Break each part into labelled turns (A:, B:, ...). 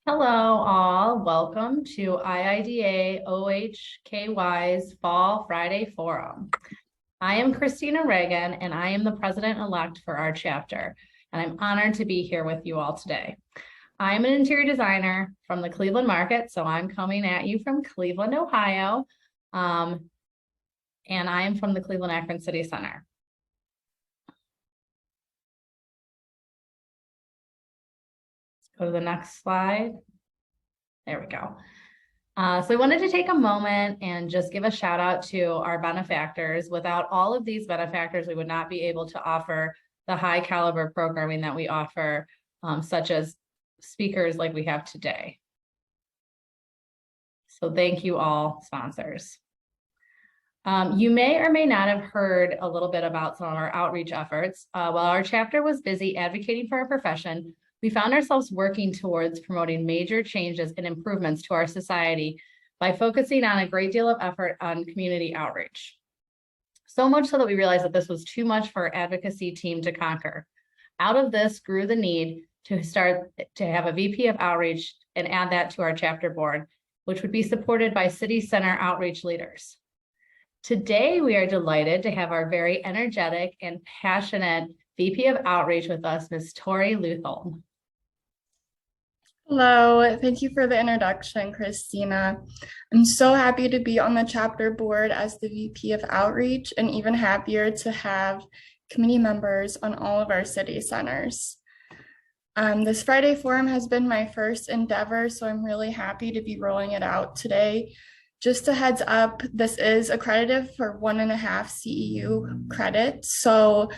A: Hello, all. Welcome to IIDA OHKY's Fall Friday Forum. I am Christina Reagan, and I am the president-elect for our chapter, and I'm honored to be here with you all today. I'm an interior designer from the Cleveland market, so I'm coming at you from Cleveland, Ohio, and I am from the Cleveland-Akron City Center. Go to the next slide. There we go. So we wanted to take a moment and just give a shout out to our benefactors. Without all of these benefactors, we would not be able to offer the high caliber programming that we offer, such as speakers like we have today. So thank you all, sponsors. You may or may not have heard a little bit about some of our outreach efforts. While our chapter was busy advocating for our profession, we found ourselves working towards promoting major changes and improvements to our society by focusing on a great deal of effort on community outreach. So much so that we realized that this was too much for our advocacy team to conquer. Out of this grew the need to start to have a VP of outreach and add that to our chapter board, which would be supported by city center outreach leaders. Today, we are delighted to have our very energetic and passionate VP of Outreach with us, Ms. Tori Lutholm.
B: Hello, thank you for the introduction, Christina. I'm so happy to be on the chapter board as the VP of Outreach, and even happier to have committee members on all of our city centers. This Friday Forum has been my first endeavor, so I'm really happy to be rolling it out today. Just a heads up, this is accredited for 1.5 CEU credits. So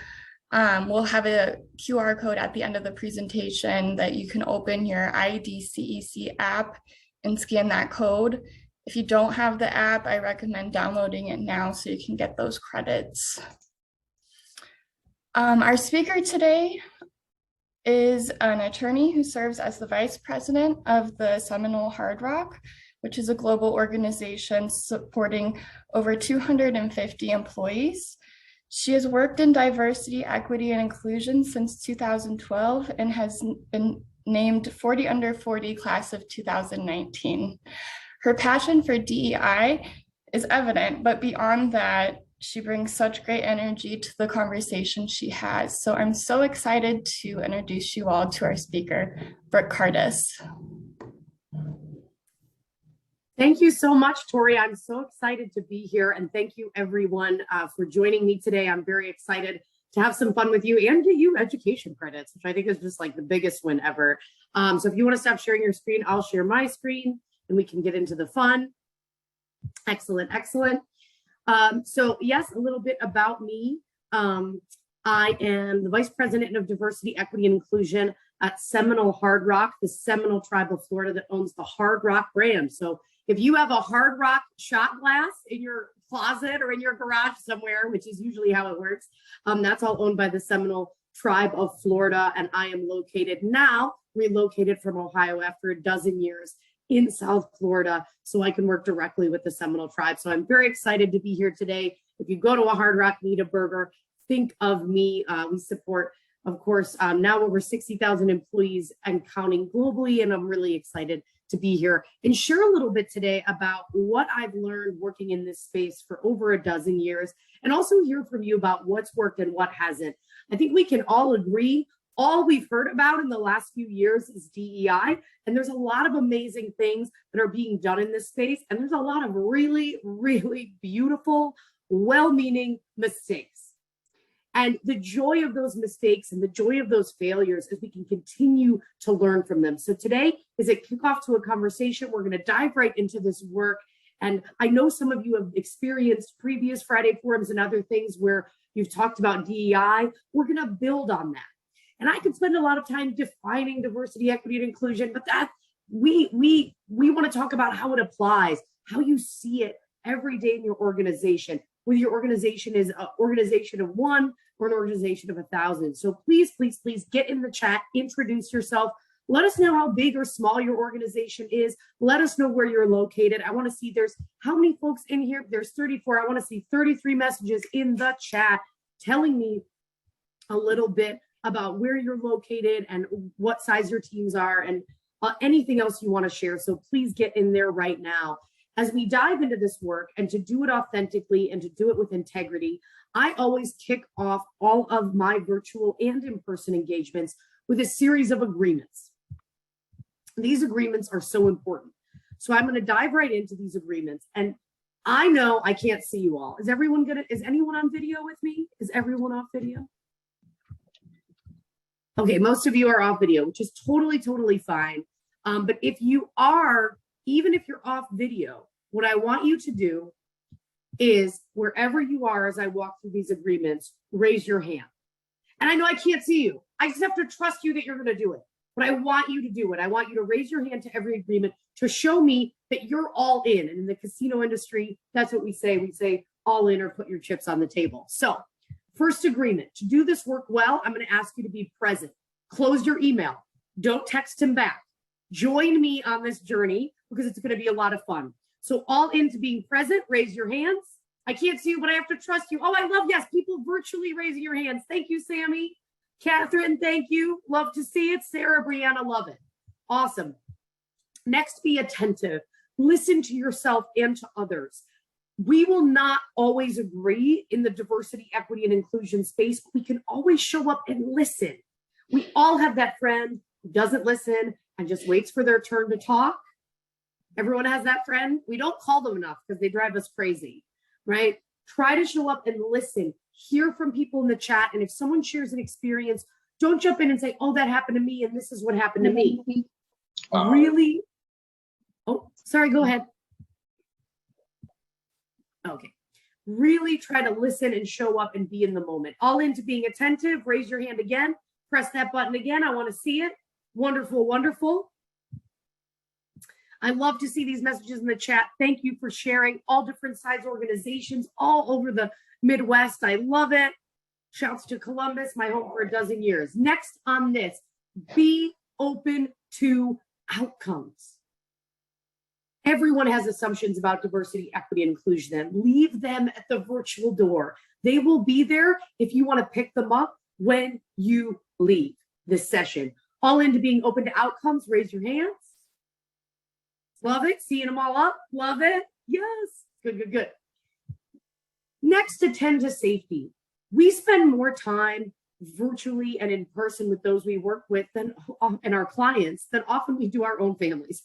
B: we'll have a QR code at the end of the presentation that you can open your IIDA CEC app and scan that code. If you don't have the app, I recommend downloading it now so you can get those credits. Our speaker today is an attorney who serves as the vice president of the Seminole Hard Rock, which is a global organization supporting over 250 employees. She has worked in diversity, equity, and inclusion since 2012 and has been named 40 Under 40 class of 2019. Her passion for DEI is evident, but beyond that, she brings such great energy to the conversation she has. So I'm so excited to introduce you all to our speaker, Brooke Cardis.
C: Thank you so much, Tori. I'm so excited to be here, and thank you everyone for joining me today. I'm very excited to have some fun with you and get you education credits, which I think is just like the biggest win ever. So if you want to stop sharing your screen, I'll share my screen and we can get into the fun. Excellent, excellent. So yes, a little bit about me. I am the Vice President of Diversity, Equity, and Inclusion at Seminole Hard Rock, the Seminole Tribe of Florida that owns the Hard Rock brand. So if you have a Hard Rock shot glass in your closet or in your garage somewhere, which is usually how it works, that's all owned by the Seminole Tribe of Florida. And I am relocated from Ohio after a dozen years in South Florida, so I can work directly with the Seminole Tribe. So I'm very excited to be here today. If you go to a Hard Rock, need a burger, think of me. We support, of course, now over 60,000 employees and counting globally, and I'm really excited to be here and share a little bit today about what I've learned working in this space for over a dozen years, and also hear from you about what's worked and what hasn't. I think we can all agree all we've heard about in the last few years is DEI, and there's a lot of amazing things that are being done in this space, and there's a lot of really, really beautiful, well-meaning mistakes. And the joy of those mistakes and the joy of those failures is we can continue to learn from them. So today is a kickoff to a conversation. We're going to dive right into this work. And I know some of you have experienced previous Friday Forums and other things where you've talked about DEI. We're going to build on that. And I could spend a lot of time defining diversity, equity, and inclusion, but that we want to talk about how it applies, how you see it every day in your organization, whether your organization is an organization of one or an organization of 1,000. So please, please, please get in the chat, introduce yourself. Let us know how big or small your organization is. Let us know where you're located. I want to see there's how many folks in here. There's 34. I want to see 33 messages in the chat telling me a little bit about where you're located and what size your teams are. And anything else you want to share. So please get in there right now. As we dive into this work and to do it authentically and to do it with integrity, I always kick off all of my virtual and in-person engagements with a series of agreements. These agreements are so important. So I'm going to dive right into these agreements. And I know I can't see you all. Is anyone on video with me? Is everyone off video? Okay, most of you are off video, which is totally fine. But if you are, even if you're off video, what I want you to do is wherever you are, as I walk through these agreements, raise your hand. And I know I can't see you. I just have to trust you that you're going to do it. But I want you to do it. I want you to raise your hand to every agreement to show me that you're all in. And in the casino industry, that's what we say. We say all in or put your chips on the table. So first agreement, to do this work well, I'm going to ask you to be present. Close your email. Don't text him back. Join me on this journey because it's going to be a lot of fun. So all into being present, raise your hands. I can't see you, but I have to trust you. Oh, I love, yes, people virtually raising your hands. Thank you, Sammy. Catherine, thank you. Love to see it. Sarah, Brianna, love it. Awesome. Next, be attentive. Listen to yourself and to others. We will not always agree in the diversity, equity, and inclusion space, but we can always show up and listen. We all have that friend who doesn't listen and just waits for their turn to talk. Everyone has that friend. We don't call them enough because they drive us crazy, right? Try to show up and listen. Hear from people in the chat. And if someone shares an experience, don't jump in and say, oh, that happened to me and this is what happened to me. Really? Oh, sorry, go ahead. Okay. Really try to listen and show up and be in the moment. All into being attentive. Raise your hand again. Press that button again. I want to see it. Wonderful, wonderful. I love to see these messages in the chat. Thank you for sharing. All different size organizations all over the Midwest. I love it. Shouts to Columbus, my home for a dozen years. Next on this, be open to outcomes. Everyone has assumptions about diversity, equity, and inclusion, and leave them at the virtual door. They will be there if you want to pick them up when you leave this session. All into being open to outcomes. Raise your hands. Love it. Seeing them all up. Love it. Yes. Good, good, good. Next, attend to safety. We spend more time virtually and in person with those we work with than and our clients than often we do our own families.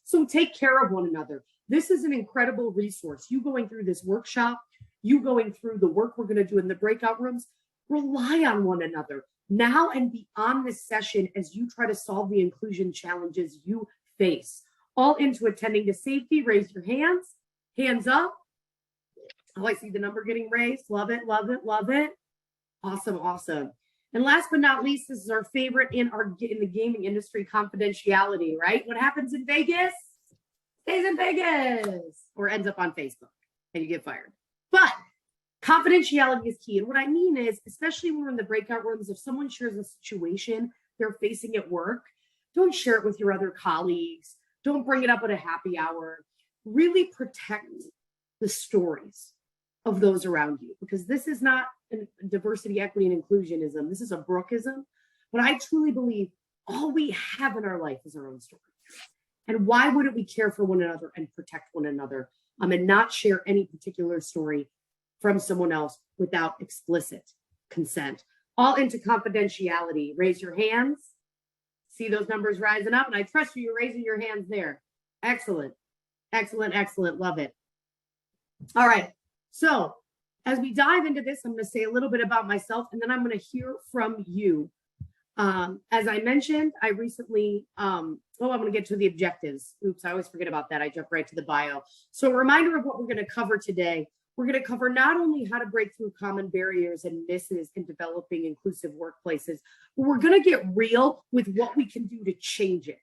C: So take care of one another. This is an incredible resource. You going through this workshop, you going through the work we're going to do in the breakout rooms, rely on one another now and beyond this session as you try to solve the inclusion challenges you face. All into attending to safety. Raise your hands. Hands up. Oh, I see the number getting raised. Love it, love it, love it. Awesome, awesome. And last but not least, this is our favorite in the gaming industry, confidentiality, right? What happens in Vegas stays in Vegas or ends up on Facebook and you get fired. But confidentiality is key. And what I mean is, especially when we're in the breakout rooms, if someone shares a situation they're facing at work, don't share it with your other colleagues. Don't bring it up at a happy hour. Really protect the stories of those around you, because this is not a diversity, equity, and inclusionism. This is a Brookism. But I truly believe all we have in our life is our own story. And why wouldn't we care for one another and protect one another and not share any particular story from someone else without explicit consent? All into confidentiality. Raise your hands. See those numbers rising up, and I trust you're raising your hands there. Excellent, excellent, excellent. Love it. All right. So as we dive into this, I'm going to say a little bit about myself, and then I'm going to hear from you. As I mentioned, I recently, I'm going to get to the objectives. Oops, I always forget about that. I jump right to the bio. So a reminder of what we're going to cover today. We're going to cover not only how to break through common barriers and misses in developing inclusive workplaces, but we're going to get real with what we can do to change it.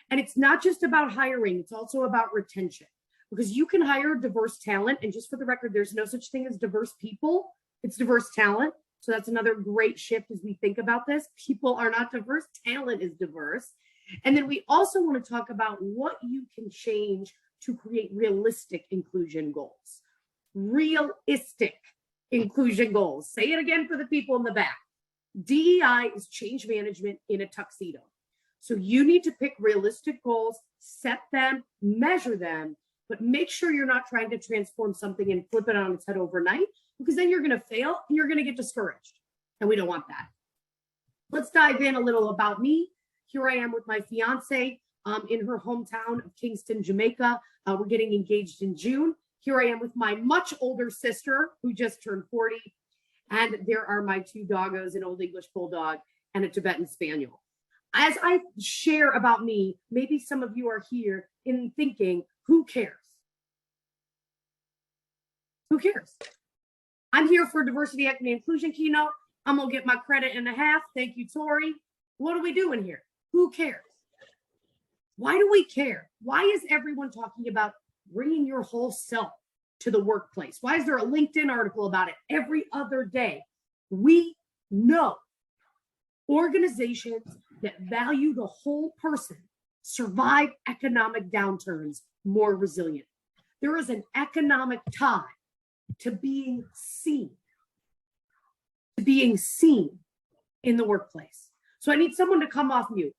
C: And it's not just about hiring, it's also about retention. Because you can hire diverse talent, and just for the record, there's no such thing as diverse people, it's diverse talent. So that's another great shift as we think about this. People are not diverse, talent is diverse. And then we also want to talk about what you can change to create realistic inclusion goals. Realistic inclusion goals. Say it again for the people in the back. DEI is change management in a tuxedo. So you need to pick realistic goals, set them, measure them, but make sure you're not trying to transform something and flip it on its head overnight, because then you're going to fail and you're going to get discouraged. And we don't want that. Let's dive in a little about me. Here I am with my fiance in her hometown of Kingston, Jamaica. We're getting engaged in June. Here I am with my much older sister who just turned 40. And there are my 2 doggos, an Old English Bulldog and a Tibetan Spaniel. As I share about me, maybe some of you are here in thinking, who cares? Who cares? I'm here for Diversity, Equity, Inclusion keynote. I'm going to get my credit and a half. Thank you, Tori. What are we doing here? Who cares? Why do we care? Why is everyone talking about bringing your whole self to the workplace? Why is there a LinkedIn article about it every other day? We know organizations that value the whole person survive economic downturns more resilient. There is an economic tie to being seen in the workplace. So I need someone to come off mute.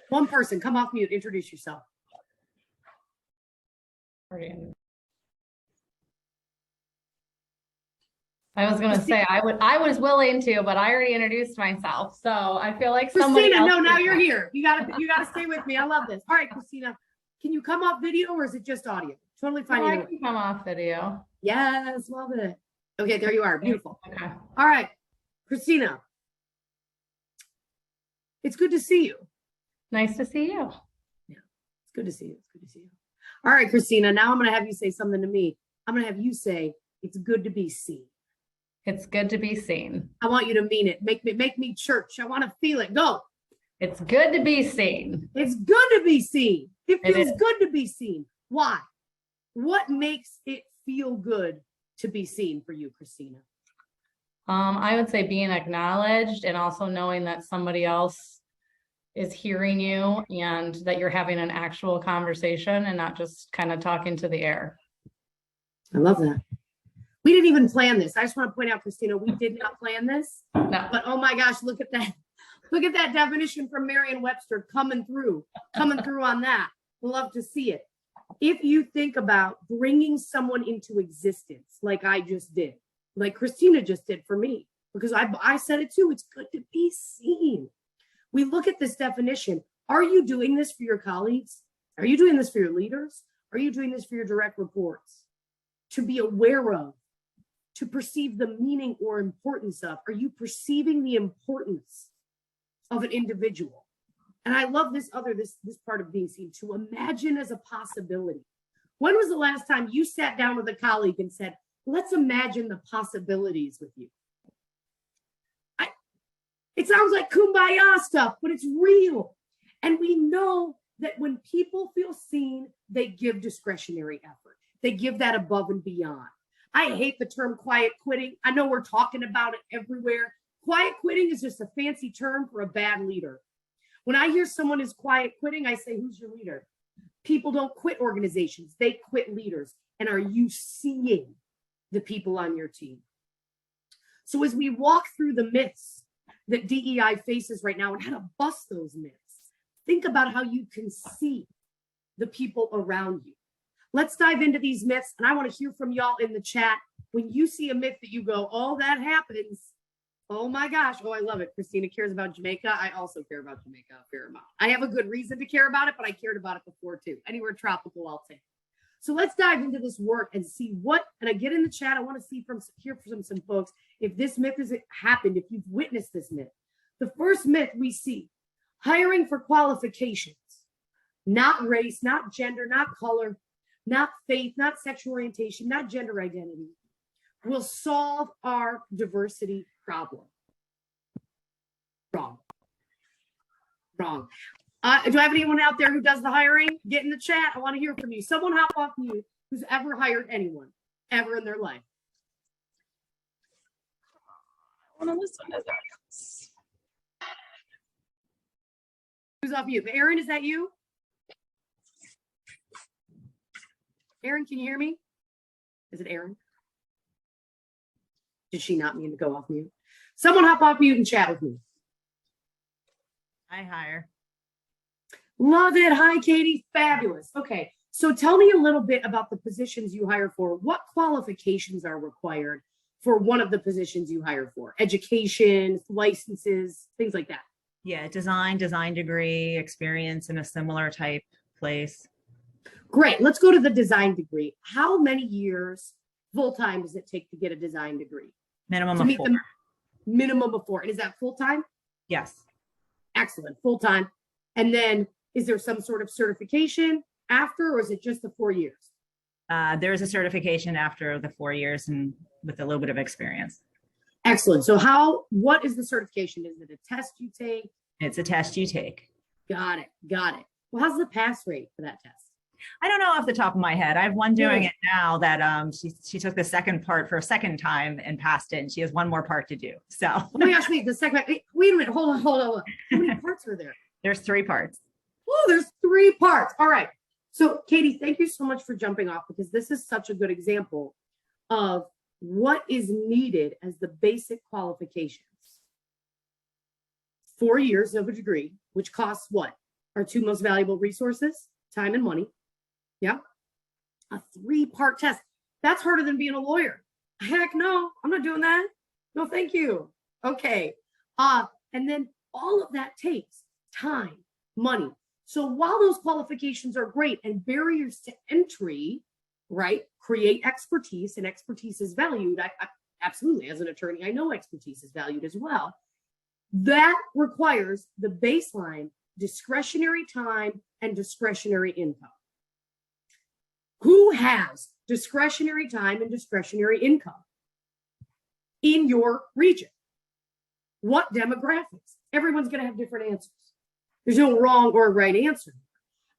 C: One person, come off mute, introduce yourself.
A: I was gonna say I was willing to, but I already introduced myself, so I feel like somebody
C: Christina,
A: else
C: no, now you're here. You gotta stay with me. I love this. All right, Christina, can you come off video or is it just audio? Totally fine.
A: I can come off video.
C: Yes, love it. Okay, there you are. Beautiful.
A: Okay.
C: All right, Christina, it's good to see you.
A: Nice to see you.
C: Yeah, it's good to see you. It's good to see you. All right, Christina, now I'm going to have you say something to me. I'm going to have you say, it's good to be seen.
A: It's good to be seen.
C: I want you to mean it. Make me church. I want to feel it. Go.
A: It's good to be seen.
C: It's good to be seen. It feels
A: is.
C: good to be seen. Why? What makes it feel good to be seen for you, Christina?
A: I would say being acknowledged and also knowing that somebody else is hearing you and that you're having an actual conversation and not just kind of talking to the air.
C: I love that. We didn't even plan this. I just want to point out, Christina, we did not plan this.
A: No.
C: But oh my gosh, look at that. Look at that definition from Merriam-Webster coming through on that. We'll love to see it. If you think about bringing someone into existence, like I just did, like Christina just did for me, because I said it too, it's good to be seen. We look at this definition. Are you doing this for your colleagues? Are you doing this for your leaders? Are you doing this for your direct reports? To be aware of, to perceive the meaning or importance of. Are you perceiving the importance of an individual? And I love this part of being seen, to imagine as a possibility. When was the last time you sat down with a colleague and said, let's imagine the possibilities with you? It sounds like kumbaya stuff, but it's real. And we know that when people feel seen, they give discretionary effort. They give that above and beyond. I hate the term quiet quitting. I know we're talking about it everywhere. Quiet quitting is just a fancy term for a bad leader. When I hear someone is quiet quitting, I say, who's your leader? People don't quit organizations. They quit leaders. And are you seeing the people on your team? So as we walk through the myths that DEI faces right now and how to bust those myths, think about how you can see the people around you. Let's dive into these myths. And I want to hear from y'all in the chat. When you see a myth that you go, oh, that happens. Oh my gosh. Oh, I love it. Christina cares about Jamaica. I also care about Jamaica a fair amount. I have a good reason to care about it, but I cared about it before too. Anywhere tropical, I'll take. So let's dive into this work and see what, and I get in the chat. I want to hear from some folks if this myth has happened, if you've witnessed this myth. The first myth we see, hiring for qualifications, not race, not gender, not color, not faith, not sexual orientation, not gender identity, will solve our diversity problem. Wrong. Wrong. Do I have anyone out there who does the hiring? Get in the chat. I want to hear from you. Someone hop off mute who's ever hired anyone, ever in their life.
B: I want to listen to this.
C: Who's off mute? Aaron, is that you? Aaron, can you hear me? Is it Aaron? Did she not mean to go off mute? Someone hop off mute and chat with me.
D: I hire.
C: Love it. Hi, Katie. Fabulous. Okay. So tell me a little bit about the positions you hire for. What qualifications are required for one of the positions you hire for? Education, licenses, things like that.
D: Yeah, design degree, experience in a similar type place.
C: Great. Let's go to the design degree. How many years full-time does it take to get a design degree?
D: Minimum
C: To
D: of
C: meet
D: 4.
C: the minimum of 4. And is that full-time?
D: Yes.
C: Excellent. Full-time. And then is there some sort of certification after, or is it just the 4 years?
D: There is a certification after the 4 years and with a little bit of experience.
C: Excellent. So what is the certification? Is it a test you take?
D: It's a test you take.
C: Got it. Got it. Well, how's the pass rate for that test?
D: I don't know off the top of my head. I have one doing it now that she took the second part for a second time and passed it, and she has one more part to do. So
C: Oh my gosh, wait, the second, wait a minute, hold on. How many parts are there?
D: there's 3 parts.
C: Oh, there's 3 parts. All right. So Katie, thank you so much for jumping off, because this is such a good example of what is needed as the basic qualifications. 4 years of a degree, which costs what? Our 2 most valuable resources, time and money. Yeah. A 3-part test. That's harder than being a lawyer. Heck no, I'm not doing that. No, thank you. Okay. And then all of that takes time, money. So while those qualifications are great and barriers to entry, right, create expertise, and expertise is valued. I absolutely, as an attorney, I know expertise is valued as well. That requires the baseline discretionary time and discretionary income. Who has discretionary time and discretionary income in your region? What demographics? Everyone's going to have different answers. There's no wrong or right answer.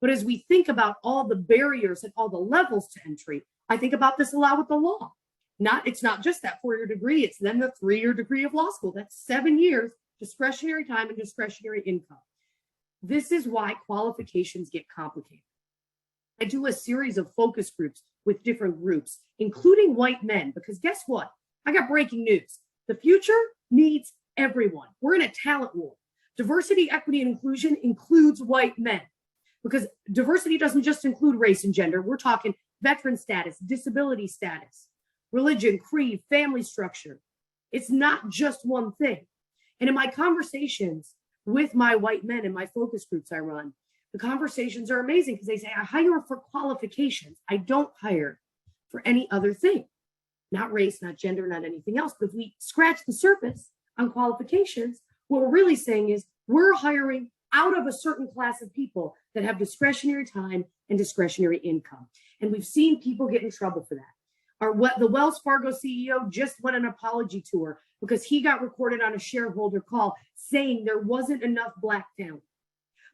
C: But as we think about all the barriers and all the levels to entry, I think about this a lot with the law. It's not just that 4-year degree, it's then the 3-year degree of law school. That's 7 years, discretionary time and discretionary income. This is why qualifications get complicated. I do a series of focus groups with different groups, including white men, because guess what? I got breaking news. The future needs everyone. We're in a talent war. Diversity, equity, and inclusion includes white men, because diversity doesn't just include race and gender. We're talking veteran status, disability status, religion, creed, family structure. It's not just one thing. And in my conversations with my white men in my focus groups I run, the conversations are amazing, because they say, I hire for qualifications. I don't hire for any other thing. Not race, not gender, not anything else. But if we scratch the surface on qualifications, what we're really saying is we're hiring out of a certain class of people that have discretionary time and discretionary income. And we've seen people get in trouble for that. The Wells Fargo CEO just went on an apology tour because he got recorded on a shareholder call saying there wasn't enough Black talent.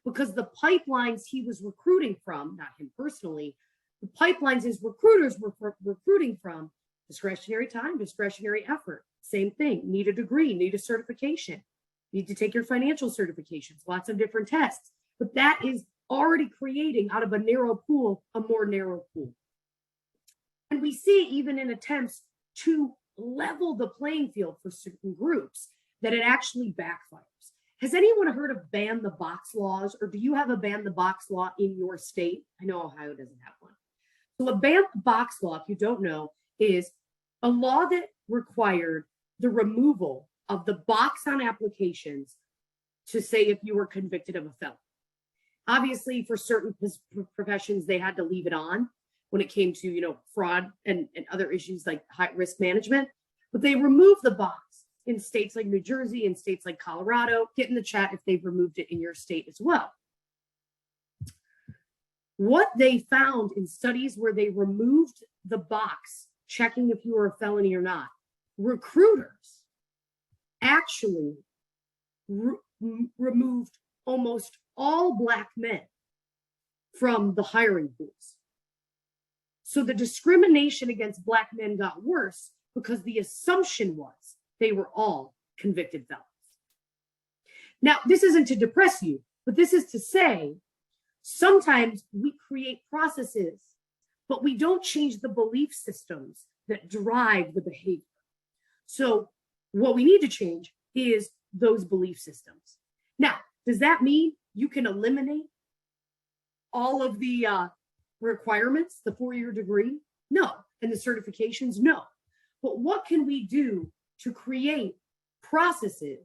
C: Because the pipelines he was recruiting from, not him personally, the pipelines his recruiters were recruiting from, discretionary time, discretionary effort. Same thing, need a degree, need a certification, need to take your financial certifications, lots of different tests. But that is already creating out of a narrow pool, a more narrow pool. And we see even in attempts to level the playing field for certain groups that it actually backfires. Has anyone heard of ban the box laws, or do you have a ban the box law in your state? I know Ohio doesn't have one. So a ban the box law, if you don't know, is a law that required the removal of the box on applications to say if you were convicted of a felony. Obviously, for certain professions, they had to leave it on when it came to, fraud and other issues like high risk management, but they removed the box in states like New Jersey and states like Colorado. Get in the chat if they've removed it in your state as well. What they found in studies where they removed the box checking if you were a felony or not, recruiters actually removed almost all Black men from the hiring pools. So the discrimination against Black men got worse because the assumption was they were all convicted felons. Now, this isn't to depress you, but this is to say, sometimes we create processes, but we don't change the belief systems that drive the behavior. So What we need to change is those belief systems. Now, does that mean you can eliminate all of the requirements, the 4-year degree? No. And the certifications? No. But what can we do to create processes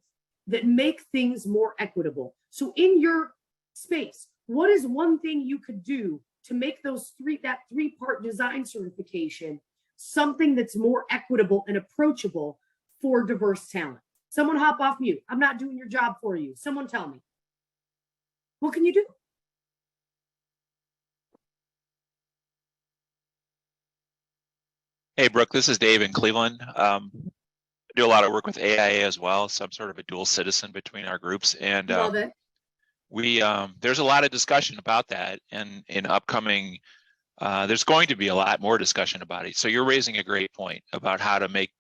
C: that make things more equitable? So in your space, what is one thing you could do to make that 3-part design certification something that's more equitable and approachable for diverse talent? Someone hop off mute. I'm not doing your job for you. Someone tell me. What can you do?
E: Hey, Brooke, this is Dave in Cleveland. I do a lot of work with AIA as well, so I'm sort of a dual citizen between our groups. And
C: Love it.
E: there's a lot of discussion about that, and in upcoming, there's going to be a lot more discussion about it. So you're raising a great point about how to make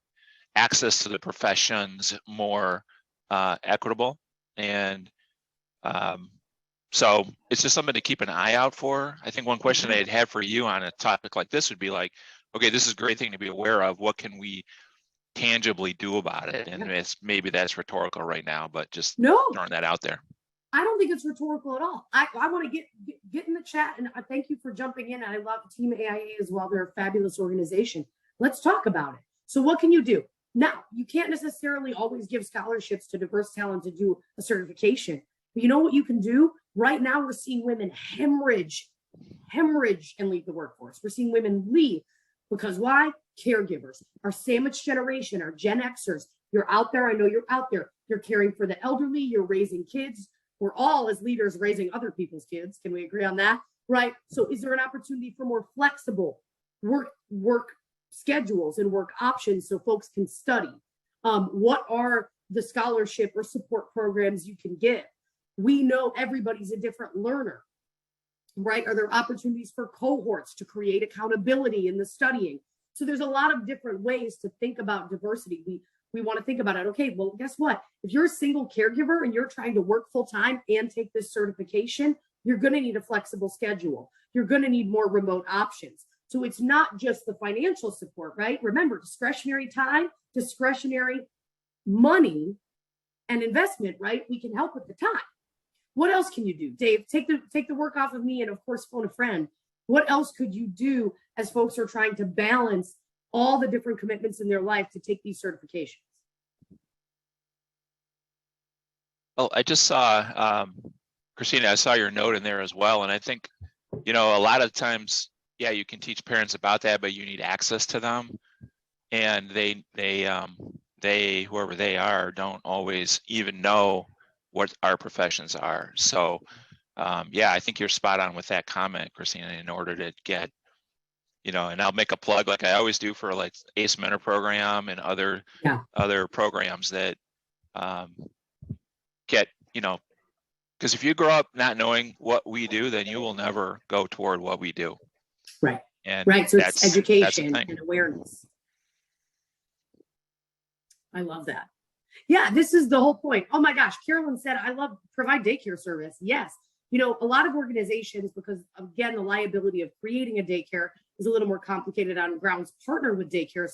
E: access to the professions more equitable. And so it's just something to keep an eye out for. I think one question I'd have for you on a topic like this would be like, okay, this is a great thing to be aware of. What can we tangibly do about it? And maybe that's rhetorical right now, but just throwing that out there.
C: I don't think it's rhetorical at all. I want to get in the chat, and I thank you for jumping in. I love Team AIA as well. They're a fabulous organization. Let's talk about it. So what can you do? Now, you can't necessarily always give scholarships to diverse talent to do a certification. But you know what you can do? Right now, we're seeing women hemorrhage and leave the workforce. We're seeing women leave because why? Caregivers, our sandwich generation, our Gen Xers. You're out there. I know you're out there. You're caring for the elderly. You're raising kids. We're all, as leaders, raising other people's kids. Can we agree on that? Right? So is there an opportunity for more flexible work schedules and work options so folks can study? What are the scholarship or support programs you can get? We know everybody's a different learner, right? Are there opportunities for cohorts to create accountability in the studying? So there's a lot of different ways to think about diversity. We want to think about it. Okay, well, guess what? If you're a single caregiver and you're trying to work full time and take this certification, you're going to need a flexible schedule. You're going to need more remote options. So it's not just the financial support, right? Remember, discretionary time, discretionary money, and investment, right? We can help with the time. What else can you do? Dave, take the work off of me, and of course, phone a friend. What else could you do as folks are trying to balance all the different commitments in their life to take these certifications?
E: Well, I just saw, Christina, I saw your note in there as well. And I think, a lot of times, yeah, you can teach parents about that, but you need access to them. And they whoever they are, don't always even know what our professions are. So yeah, I think you're spot on with that comment, Christina, in order to get, and I'll make a plug like I always do for like ACE Mentor program and other programs that get, because if you grow up not knowing what we do, then you will never go toward what we do.
C: Right.
E: And
C: right. So it's education and awareness. I love that. Yeah, this is the whole point. Oh my gosh, Carolyn said, I love provide daycare service. Yes. A lot of organizations, because again, the liability of creating a daycare is a little more complicated on grounds, partner with daycares.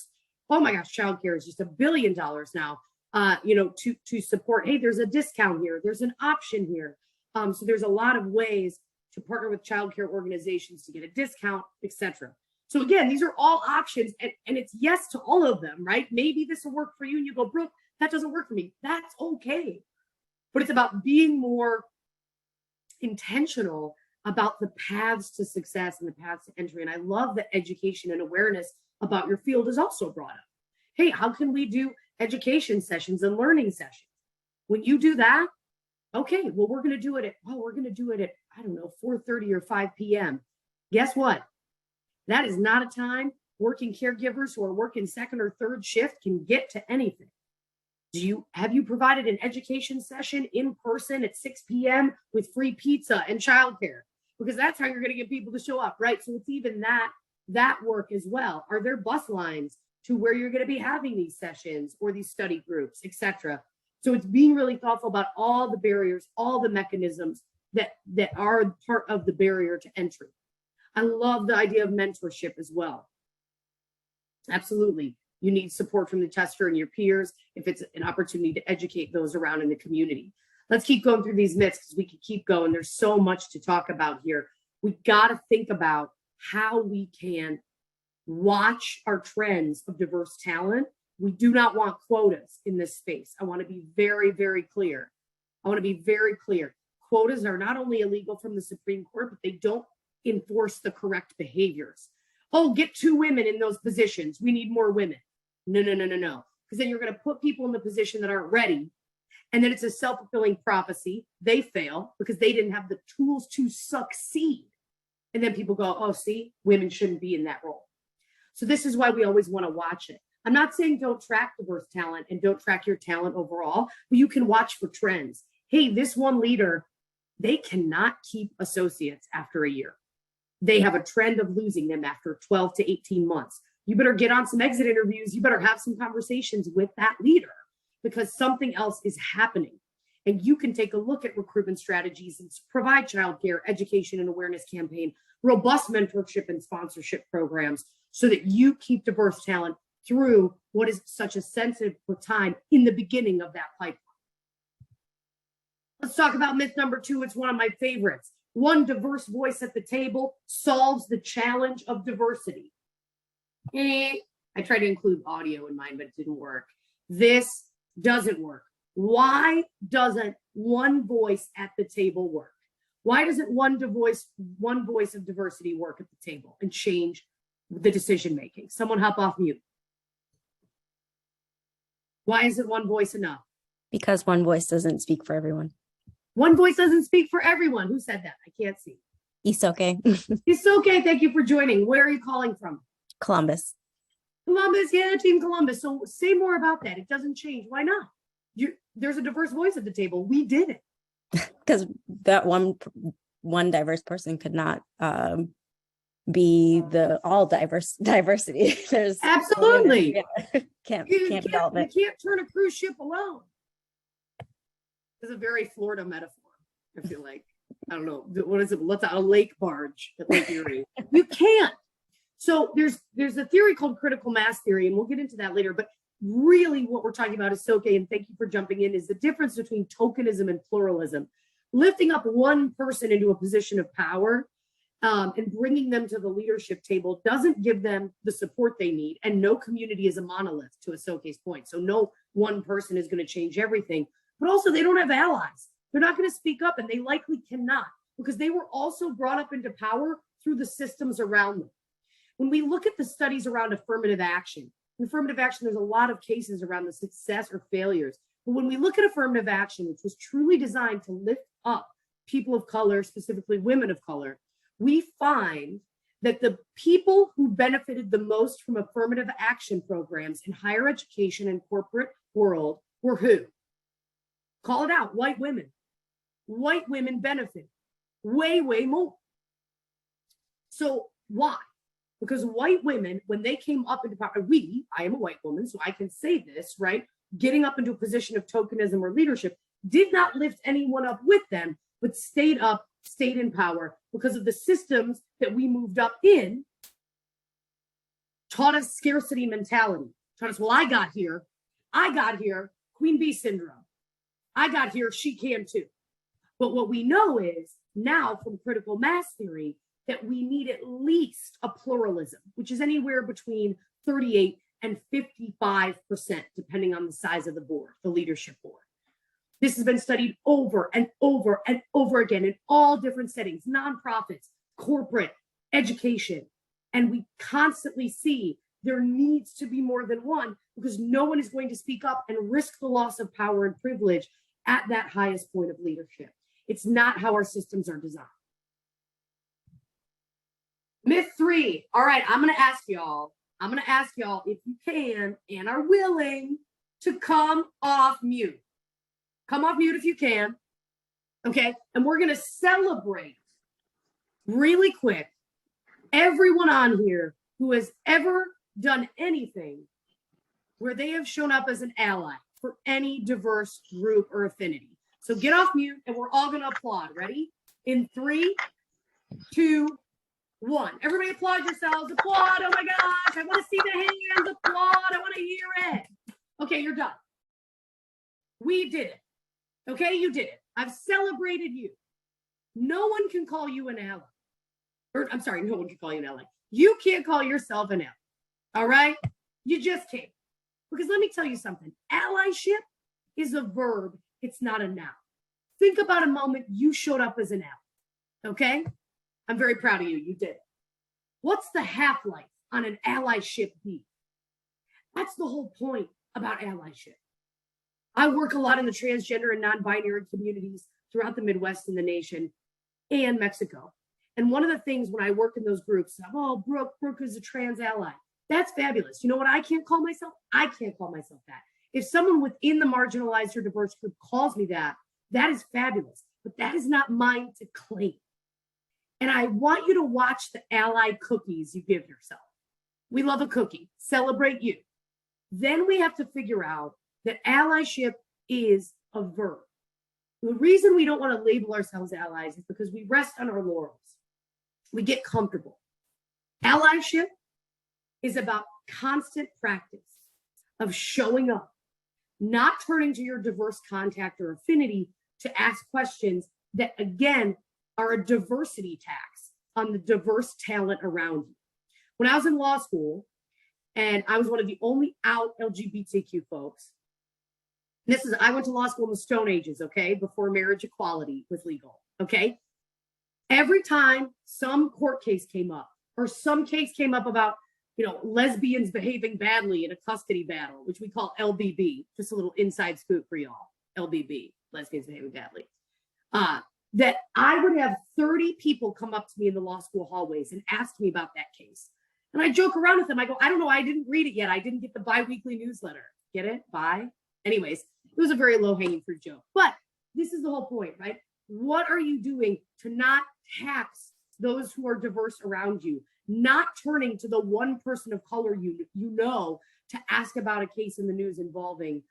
C: Oh my gosh, childcare is just $1 billion now, to support, hey, there's a discount here. There's an option here. So there's a lot of ways to partner with childcare organizations to get a discount, etc. So again, these are all options, and it's yes to all of them, right? Maybe this will work for you and you go, Brooke, that doesn't work for me. That's okay. But it's about being more intentional about the paths to success and the paths to entry. And I love that education and awareness about your field is also brought up. Hey, how can we do education sessions and learning sessions? When you do that, okay, well, we're going to do it at, I don't know, 4:30 or 5 p.m. Guess what? That is not a time working caregivers who are working second or third shift can get to anything. Have you provided an education session in person at 6 p.m. with free pizza and childcare? Because that's how you're going to get people to show up, right? So it's even that work as well. Are there bus lines to where you're going to be having these sessions or these study groups, etc.? So it's being really thoughtful about all the barriers, all the mechanisms that are part of the barrier to entry. I love the idea of mentorship as well. Absolutely. you need support from the tester and your peers, if it's an opportunity to educate those around in the community. Let's keep going through these myths because we can keep going. There's so much to talk about here. We got to think about how we can watch our trends of diverse talent. We do not want quotas in this space. I want to be very, very clear. Quotas are not only illegal from the Supreme Court, but they don't enforce the correct behaviors. Oh, get 2 women in those positions. We need more women. No. Because then you're going to put people in the position that aren't ready. And then it's a self-fulfilling prophecy. They fail because they didn't have the tools to succeed. And then people go, oh, see, women shouldn't be in that role. So this is why we always want to watch it. I'm not saying don't track diverse talent and don't track your talent overall, but you can watch for trends. Hey, this one leader, they cannot keep associates after a year. They have a trend of losing them after 12 to 18 months. You better get on some exit interviews. You better have some conversations with that leader because something else is happening. And you can take a look at recruitment strategies and provide childcare, education and awareness campaign, robust mentorship and sponsorship programs so that you keep diverse talent through what is such a sensitive time in the beginning of that pipeline. Let's talk about myth number 2. It's one of my favorites. One diverse voice at the table solves the challenge of diversity. I tried to include audio in mine, but it didn't work. This doesn't work. Why doesn't one voice at the table work? Why doesn't one voice of diversity work at the table and change the decision making? Someone hop off mute. Why isn't one voice enough?
F: Because one voice doesn't speak for everyone.
C: One voice doesn't speak for everyone. Who said that? I can't see.
F: It's okay.
C: It's okay. Thank you for joining. Where are you calling from?
F: Columbus.
C: Columbus, yeah, Team Columbus. So say more about that. It doesn't change. Why not? There's a diverse voice at the table. We did it.
F: Because that one diverse person could not be the all diversity. There's
C: absolutely
F: can't be all of it.
C: You can't turn a cruise ship alone. It's a very Florida metaphor. I feel like I don't know what is it? What's a lake barge at Lake Erie? You can't. So there's a theory called critical mass theory, and we'll get into that later. But really, what we're talking about is Soke, and thank you for jumping in. Is the difference between tokenism and pluralism? Lifting up one person into a position of power and bringing them to the leadership table doesn't give them the support they need. And no community is a monolith, to Soke's point. So no one person is going to change everything. But also, they don't have allies. They're not going to speak up, and they likely cannot because they were also brought up into power through the systems around them. When we look at the studies around affirmative action, there's a lot of cases around the success or failures. But when we look at affirmative action, which was truly designed to lift up people of color, specifically women of color, we find that the people who benefited the most from affirmative action programs in higher education and corporate world were who? Call it out, white women. White women benefit way, way more. So why? Because white women, when they came up into power, I am a white woman, so I can say this, right? Getting up into a position of tokenism or leadership did not lift anyone up with them, but stayed in power because of the systems that we moved up in, taught us scarcity mentality, taught us, well, I got here, Queen Bee syndrome. I got here, she can too. But what we know is now from critical mass theory that we need at least a pluralism, which is anywhere between 38 and 55%, depending on the size of the board, the leadership board. This has been studied over and over and over again in all different settings, nonprofits, corporate, education. And we constantly see there needs to be more than one because no one is going to speak up and risk the loss of power and privilege at that highest point of leadership. It's not how our systems are designed. Myth 3. All right, I'm going to ask y'all if you can and are willing to come off mute. Come off mute if you can. Okay, and we're going to celebrate really quick everyone on here who has ever done anything where they have shown up as an ally for any diverse group or affinity. So get off mute and we're all going to applaud. Ready? In 3, 2, 1. Everybody applaud yourselves. Applaud. Oh my gosh. I want to see the hands. Applaud. I want to hear it. Okay, you're done. We did it. Okay, you did it. I've celebrated you. No one can call you an ally. Or I'm sorry, no one can call you an ally. You can't call yourself an ally. All right? You just can't. Because let me tell you something. Allyship is a verb. It's not a noun. Think about a moment you showed up as an ally. Okay? I'm very proud of you. You did it. What's the half-life on an allyship be? That's the whole point about allyship. I work a lot in the transgender and non-binary communities throughout the Midwest and the nation and Mexico. And one of the things when I work in those groups, oh, Brooke is a trans ally. That's fabulous. You know what I can't call myself? I can't call myself that. If someone within the marginalized or diverse group calls me that, that is fabulous. But that is not mine to claim. And I want you to watch the ally cookies you give yourself. We love a cookie. Celebrate you. Then we have to figure out that allyship is a verb. The reason we don't want to label ourselves allies is because we rest on our laurels. We get comfortable. Allyship is about constant practice of showing up, not turning to your diverse contact or affinity to ask questions that, again, are a diversity tax on the diverse talent around you. When I was in law school, and I was one of the only out LGBTQ folks, I went to law school in the Stone Ages, okay, before marriage equality was legal, okay? Every time some court case came up or some case came up about, lesbians behaving badly in a custody battle, which we call LBB, just a little inside scoop for y'all, LBB, lesbians behaving badly, that I would have 30 people come up to me in the law school hallways and ask me about that case. And I joke around with them. I go, I don't know. I didn't read it yet. I didn't get the bi-weekly newsletter. Get it? Bye. Anyways, it was a very low-hanging fruit joke. But this is the whole point, right? What are you doing to not tax those who are diverse around you? Not turning to the one person of color you know to ask about a case in the news involving,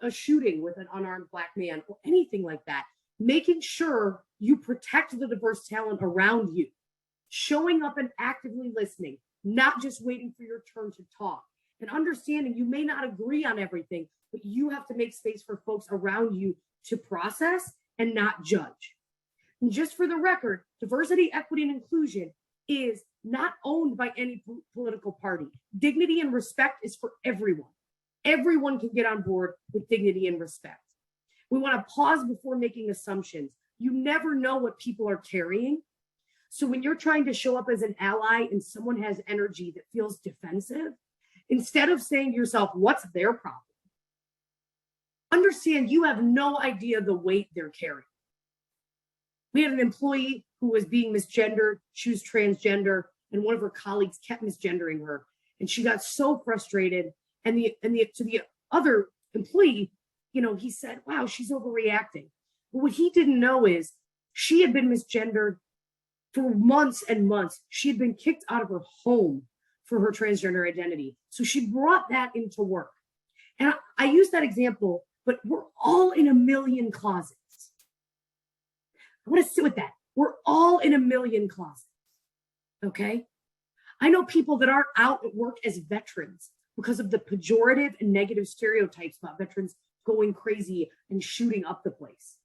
C: a shooting with an unarmed Black man or anything like that. Making sure you protect the diverse talent around you. Showing up and actively listening, not just waiting for your turn to talk. And understanding you may not agree on everything, but you have to make space for folks around you to process and not judge. And just for the record, diversity, equity, and inclusion is not owned by any political party. Dignity and respect is for everyone. Everyone can get on board with dignity and respect. We want to pause before making assumptions. You never know what people are carrying. So when you're trying to show up as an ally and someone has energy that feels defensive, instead of saying to yourself, what's their problem? Understand you have no idea the weight they're carrying. We had an employee who was being misgendered. She was transgender, and one of her colleagues kept misgendering her. And she got so frustrated. And to the other employee, he said, wow, she's overreacting. But what he didn't know is she had been misgendered for months and months. She had been kicked out of her home for her transgender identity. So she brought that into work. And I use that example, but we're all in a million closets. I want to sit with that. We're all in a million closets. Okay? I know people that aren't out at work as veterans because of the pejorative and negative stereotypes about veterans going crazy and shooting up the place.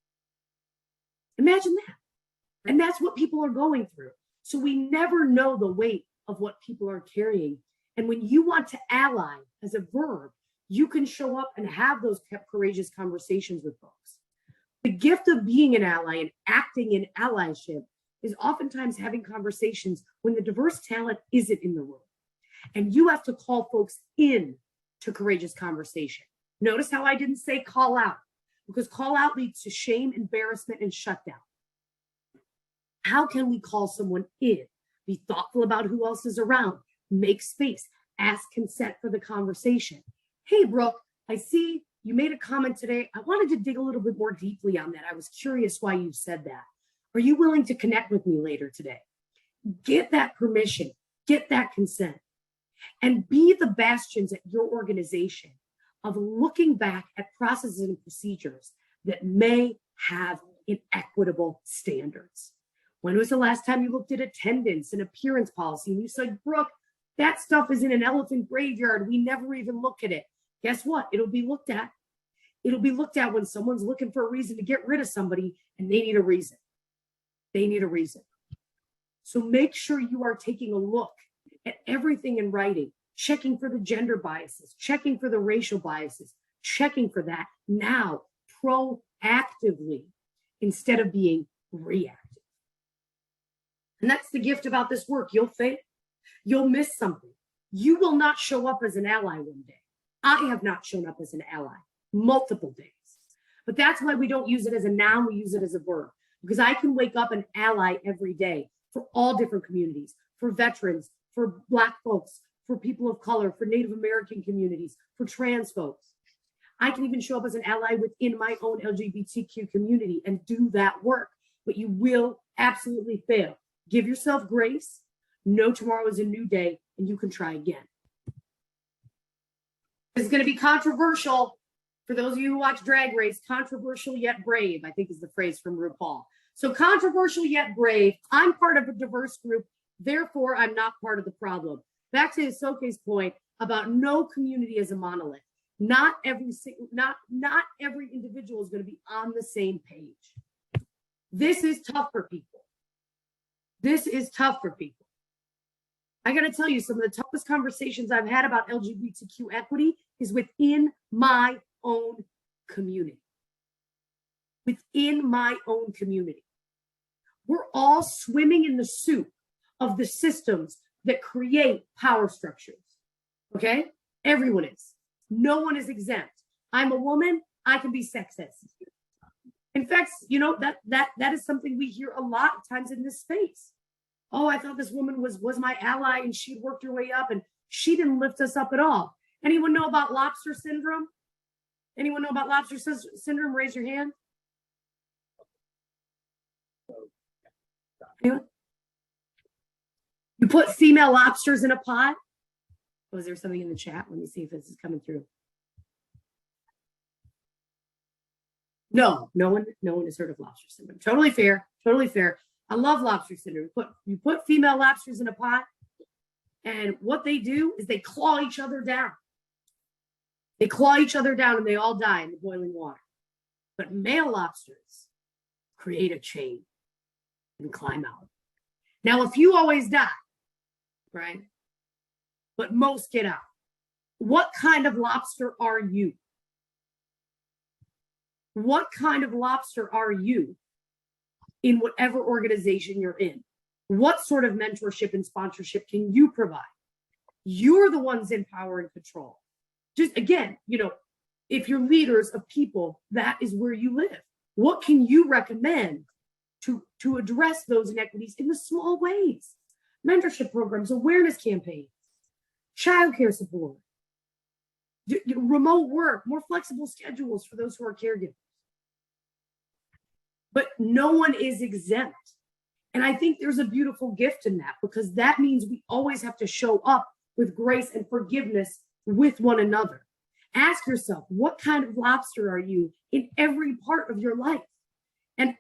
C: Imagine that. And that's what people are going through. So we never know the weight of what people are carrying. And when you want to ally as a verb, you can show up and have those courageous conversations with folks. The gift of being an ally and acting in allyship is oftentimes having conversations when the diverse talent isn't in the room. And you have to call folks in to courageous conversation. Notice how I didn't say call out, because call out leads to shame, embarrassment, and shutdown. How can we call someone in? Be thoughtful about who else is around. Make space. Ask consent for the conversation. Hey, Brooke, I see you made a comment today. I wanted to dig a little bit more deeply on that. I was curious why you said that. Are you willing to connect with me later today? Get that permission. Get that consent. And be the bastions at your organization of looking back at processes and procedures that may have inequitable standards. When was the last time you looked at attendance and appearance policy and you said, Brooke, that stuff is in an elephant graveyard. We never even look at it. Guess what? It'll be looked at. It'll be looked at when someone's looking for a reason to get rid of somebody and they need a reason. They need a reason. So make sure you are taking a look at everything in writing, checking for the gender biases, checking for the racial biases, checking for that now proactively instead of being reactive. And that's the gift about this work. You'll fail. You'll miss something. You will not show up as an ally one day. I have not shown up as an ally multiple days. But that's why we don't use it as a noun, we use it as a verb. Because I can wake up an ally every day for all different communities, for veterans, for Black folks, for people of color, for Native American communities, for trans folks. I can even show up as an ally within my own LGBTQ community and do that work. But you will absolutely fail. Give yourself grace. Know tomorrow is a new day and you can try again. It's going to be controversial. For those of you who watch Drag Race, controversial yet brave, I think is the phrase from RuPaul. So controversial yet brave. I'm part of a diverse group. Therefore, I'm not part of the problem. Back to Isoke's point about no community as a monolith. Not every individual is going to be on the same page. This is tough for people. This is tough for people. I got to tell you, some of the toughest conversations I've had about LGBTQ equity is within my own community. Within my own community. We're all swimming in the soup of the systems that create power structures. Okay? Everyone is. No one is exempt. I'm a woman, I can be sexist. In fact, you know, that is something we hear a lot of times in this space. Oh, I thought this woman was my ally and she'd worked her way up and she didn't lift us up at all. Anyone know about lobster syndrome? Anyone know about lobster syndrome? Raise your hand. Anyone? You put female lobsters in a pot. Was there something in the chat? Let me see if this is coming through. No one has heard of lobster syndrome. Totally fair. Totally fair. I love lobster syndrome. You put female lobsters in a pot, and what they do is they claw each other down. They claw each other down and they all die in the boiling water. But male lobsters create a chain and climb out. Now, a few always die, right? But most get out. What kind of lobster are you? What kind of lobster are you in whatever organization you're in? What sort of mentorship and sponsorship can you provide? You're the ones in power and control. Just again, you know, if you're leaders of people, that is where you live. What can you recommend to address those inequities in the small ways? Mentorship programs, awareness campaigns, childcare support, remote work, more flexible schedules for those who are caregivers. But no one is exempt. And I think there's a beautiful gift in that, because that means we always have to show up with grace and forgiveness with one another. Ask yourself, what kind of lobster are you in every part of your life? And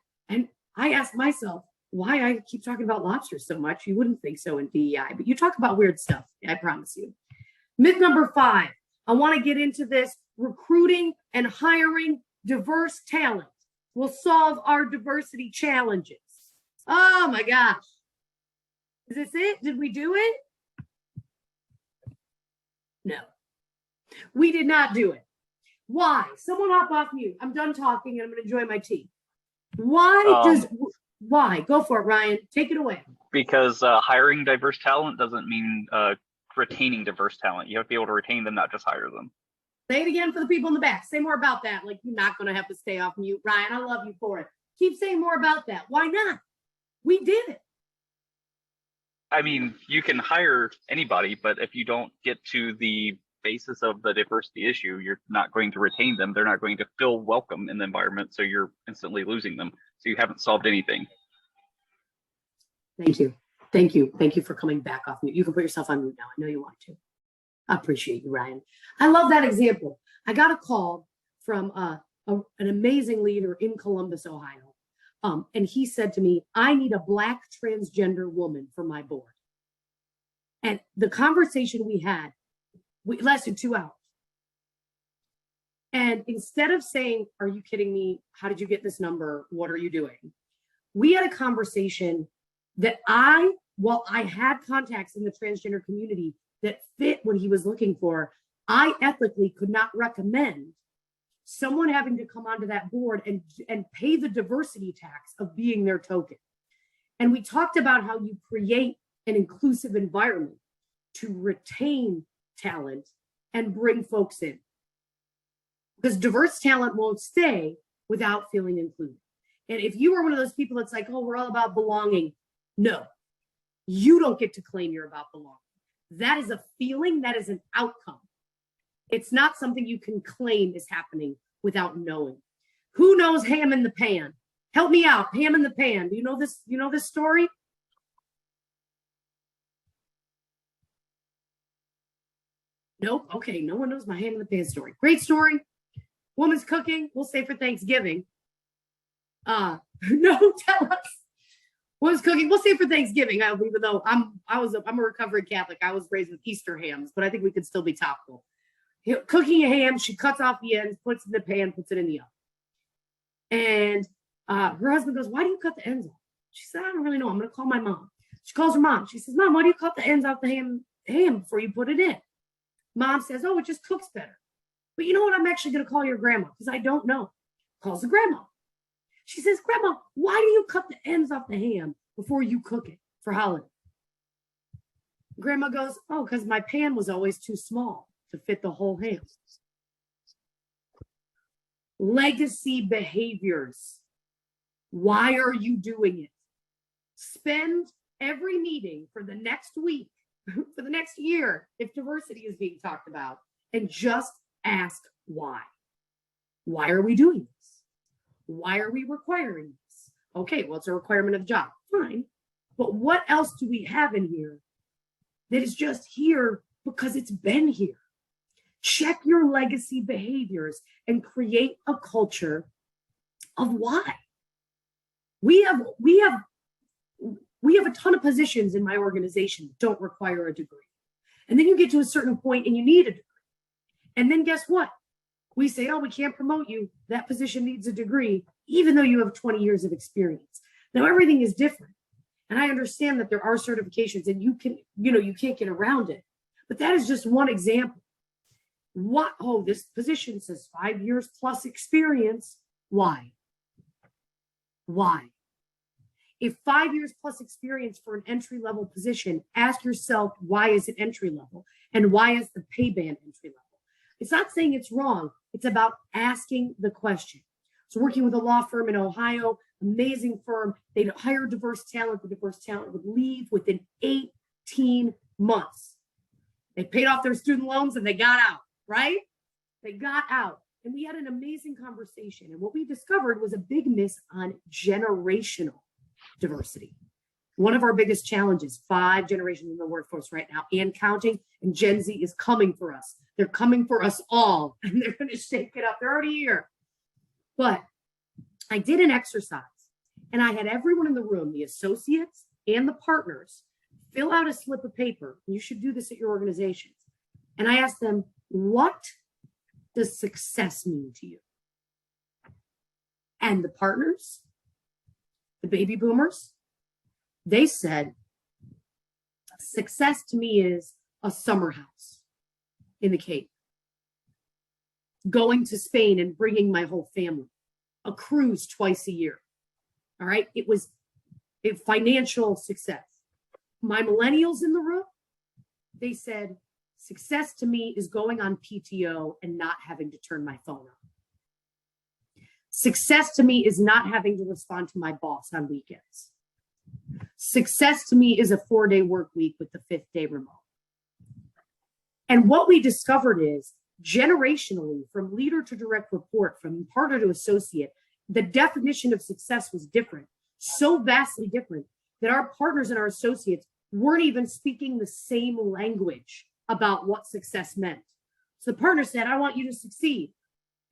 C: I ask myself why I keep talking about lobsters so much. You wouldn't think so in DEI, but you talk about weird stuff, I promise you. Myth number 5, I want to get into this. Recruiting and hiring diverse talent will solve our diversity challenges. Oh my gosh. Is this it? Did we do it? No, we did not do it. Why? Someone hop off mute. I'm done talking and I'm going to enjoy my tea. Why? Go for it, Ryan. Take it away.
G: Because hiring diverse talent doesn't mean retaining diverse talent. You have to be able to retain them, not just hire them.
C: Say it again for the people in the back. Say more about that. Like, you're not going to have to stay off mute. Ryan, I love you for it. Keep saying more about that. Why not? We did it.
G: I mean, you can hire anybody, but if you don't get to the basis of the diversity issue, you're not going to retain them. They're not going to feel welcome in the environment, so you're instantly losing them. So you haven't solved anything.
C: Thank you. Thank you. Thank you for coming back off mute. You can put yourself on mute now. I know you want to. I appreciate you, Ryan. I love that example. I got a call from an amazing leader in Columbus, Ohio, And he said to me, I need a Black transgender woman for my board. And the conversation we had, we lasted 2 hours. And instead of saying, are you kidding me? How did you get this number? What are you doing? We had a conversation that while I had contacts in the transgender community that fit what he was looking for, I ethically could not recommend someone having to come onto that board and pay the diversity tax of being their token. And we talked about how you create an inclusive environment to retain talent and bring folks in. Because diverse talent won't stay without feeling included. And if you are one of those people that's like, oh, we're all about belonging, no, you don't get to claim you're about belonging. That is a feeling, that is an outcome. It's not something you can claim is happening without knowing. Who knows ham in the pan? Help me out, ham in the pan. Do you know this? You know this story? Nope. Okay, no one knows my ham in the pan story. Great story. Woman's cooking, we'll say for Thanksgiving. No, tell us. Woman's cooking, we'll say for Thanksgiving. Even though I'm a recovering Catholic, I was raised with Easter hams, but I think we could still be topical. Cooking a ham, she cuts off the ends, puts it in the pan, puts it in the oven. And her husband goes, why do you cut the ends off? She said, I don't really know. I'm going to call my mom. She calls her mom. She says, Mom, why do you cut the ends off the ham before you put it in? Mom says, oh, it just cooks better. But you know what? I'm actually going to call your grandma because I don't know. Calls the grandma. She says, Grandma, why do you cut the ends off the ham before you cook it for holiday? Grandma goes, oh, because my pan was always too small to fit the whole ham. Legacy behaviors. Why are you doing it? Spend every meeting for the next week, for the next year, if diversity is being talked about, and just ask why. Why are we doing this? Why are we requiring this? Okay, well, it's a requirement of the job. Fine. But what else do we have in here that is just here because it's been here? Check your legacy behaviors and create a culture of why. We have a ton of positions in my organization that don't require a degree. And then you get to a certain point and you need a degree. And then guess what? We say, oh, we can't promote you. That position needs a degree, even though you have 20 years of experience. Now, everything is different. And I understand that there are certifications and you can't get around it. But that is just one example. What? Oh, this position says 5 years plus experience. Why? Why? If 5 years plus experience for an entry-level position, ask yourself, why is it entry level? And why is the pay band entry level? It's not saying it's wrong. It's about asking the question. So working with a law firm in Ohio, amazing firm, they'd hire diverse talent. The diverse talent would leave within 18 months. They paid off their student loans and they got out, right? They got out. And we had an amazing conversation. And what we discovered was a big miss on generational diversity. One of our biggest challenges, 5 generations in the workforce right now and counting, and Gen Z is coming for us. They're coming for us all, and they're going to shake it up. They're already here. But I did an exercise, and I had everyone in the room, the associates and the partners, fill out a slip of paper. You should do this at your organizations. And I asked them, what does success mean to you? And the partners, the baby boomers, they said, success to me is a summer house in the Cape, going to Spain and bringing my whole family, a cruise twice a year. All right. It was a financial success. My millennials in the room, they said, success to me is going on PTO and not having to turn my phone on. Success to me is not having to respond to my boss on weekends. Success to me is a 4-day work week with the 5th day remote. And what we discovered is generationally, from leader to direct report, from partner to associate, the definition of success was different, so vastly different that our partners and our associates weren't even speaking the same language about what success meant. So the partner said, I want you to succeed.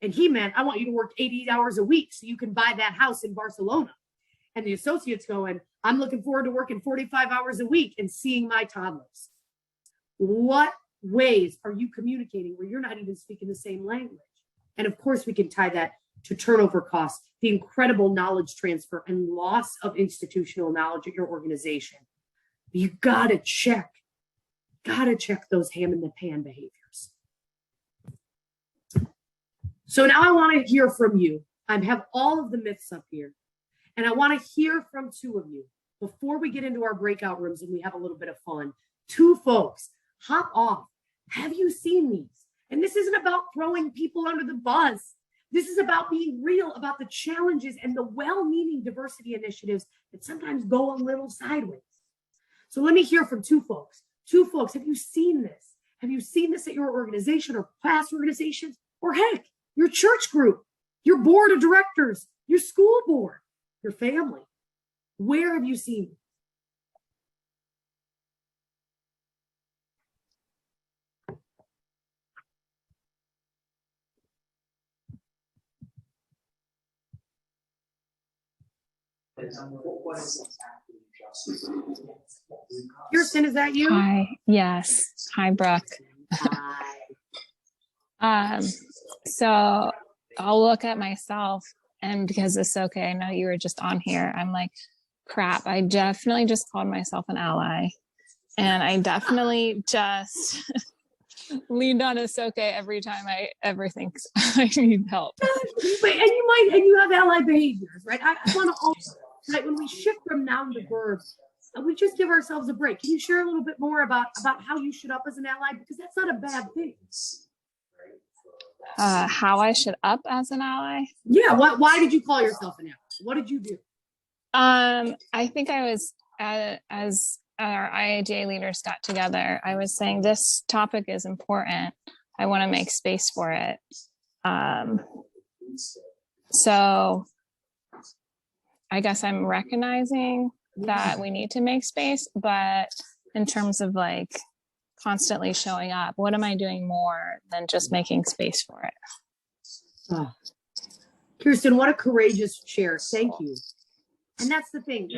C: And he meant, I want you to work 80 hours a week so you can buy that house in Barcelona. And the associate's going, I'm looking forward to working 45 hours a week and seeing my toddlers. What ways are you communicating where you're not even speaking the same language? And of course, we can tie that to turnover costs, the incredible knowledge transfer and loss of institutional knowledge at your organization. You gotta check those ham in the pan behaviors. So now I want to hear from you. I have all of the myths up here, and I want to hear from two of you before we get into our breakout rooms and we have a little bit of fun. Two folks, hop off. Have you seen these? And this isn't about throwing people under the bus. This is about being real about the challenges and the well-meaning diversity initiatives that sometimes go a little sideways. So let me hear from two folks. Two folks, have you seen this? Have you seen this at your organization or past organizations? Or heck, your church group, your board of directors, your school board, your family? Where have you seen it? Kirsten, is that you?
H: Hi. Yes. Hi, Brooke. So I'll look at myself, and because it's okay, I know you were just on here. I'm like, crap. I definitely just called myself an ally, and I definitely just leaned on Ahsoka every time I ever think I need help.
C: But, and you have ally behaviors, right? I want to also, right, when we shift from noun to verb, we just give ourselves a break. Can you share a little bit more about how you should up as an ally? Because that's not a bad thing.
H: How I should up as an ally?
C: Yeah. Why did you call yourself an ally? What did you do?
H: I think I was, as our IIDA leaders got together, I was saying this topic is important. I want to make space for it. So I guess I'm recognizing that we need to make space, but in terms of like constantly showing up, what am I doing more than just making space for it?
C: Oh. Kirsten, what a courageous share. Thank you. And that's the thing,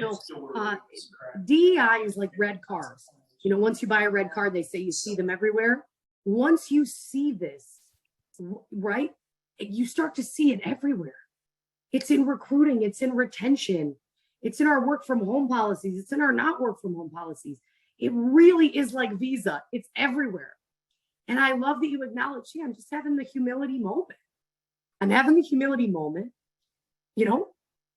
C: DEI is like red cars. Once you buy a red car, they say you see them everywhere. Once you see this, right, you start to see it everywhere. It's in recruiting, it's in retention, it's in our work from home policies, it's in our not work from home policies. It really is like Visa, it's everywhere. And I love that you acknowledge, I'm just having the humility moment. I'm having the humility moment,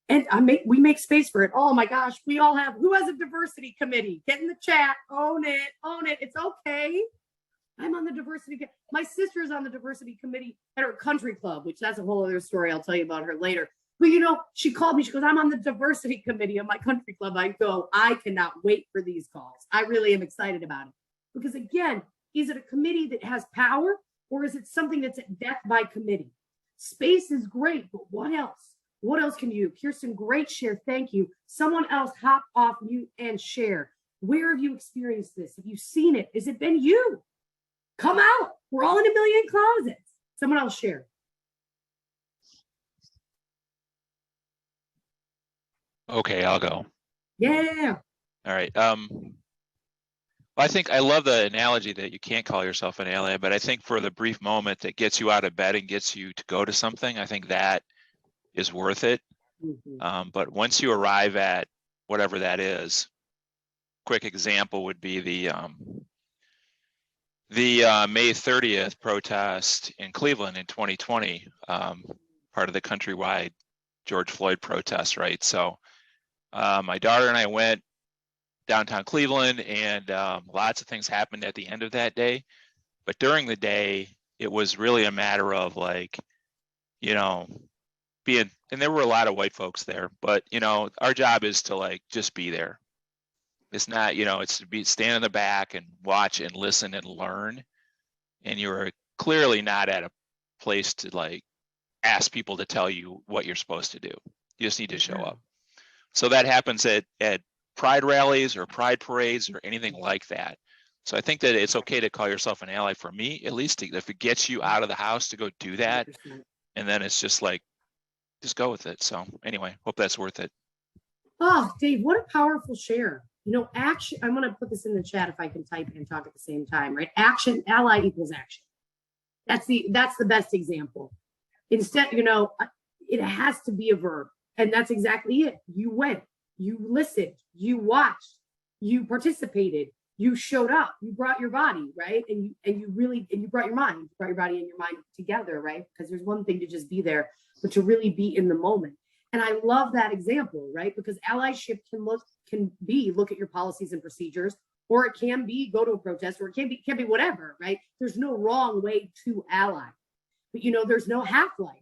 C: and we make space for it. Oh my gosh, we all have, who has a diversity committee? Get in the chat, own it, it's okay. I'm on the diversity, my sister's on the diversity committee at her country club, which that's a whole other story. I'll tell you about her later. But she called me, she goes, I'm on the diversity committee of my country club. I go, I cannot wait for these calls. I really am excited about it. Because again, is it a committee that has power, or is it something that's at death by committee? Space is great, but what else? What else can you do? Kirsten, great share. Thank you. Someone else hop off mute and share. Where have you experienced this? Have you seen it? Has it been you? Come out. We're all in a million closets. Someone else share.
E: Okay, I'll go.
C: Yeah.
E: All right. I think I love the analogy that you can't call yourself an ally, but I think for the brief moment that gets you out of bed and gets you to go to something, I think that is worth it.
C: Mm-hmm.
E: But once you arrive at whatever that is, quick example would be the May 30th protest in Cleveland in 2020, part of the countrywide George Floyd protest, right? So my daughter and I went downtown Cleveland, and lots of things happened at the end of that day. But during the day, it was really a matter of being, and there were a lot of white folks there, but our job is to just be there. It's not, it's to stand in the back and watch and listen and learn. And you're clearly not at a place to ask people to tell you what you're supposed to do. You just need to show up. So that happens at pride rallies or pride parades or anything like that. So I think that it's okay to call yourself an ally, for me, at least, if it gets you out of the house to go do that.
C: 100%.
E: And then it's just just go with it. So anyway, hope that's worth it.
C: Oh, Dave, what a powerful share. Action, I'm going to put this in the chat if I can type and talk at the same time, right? Action, ally equals action. That's the best example. Instead, it has to be a verb. And that's exactly it. You went, you listened, you watched, you participated, you showed up, you brought your body, right? And you brought your mind, you brought your body and your mind together, right? Because there's one thing to just be there, but to really be in the moment. And I love that example, right? Because allyship can be look at your policies and procedures, or it can be go to a protest, or it can be whatever, right? There's no wrong way to ally. But there's no half-life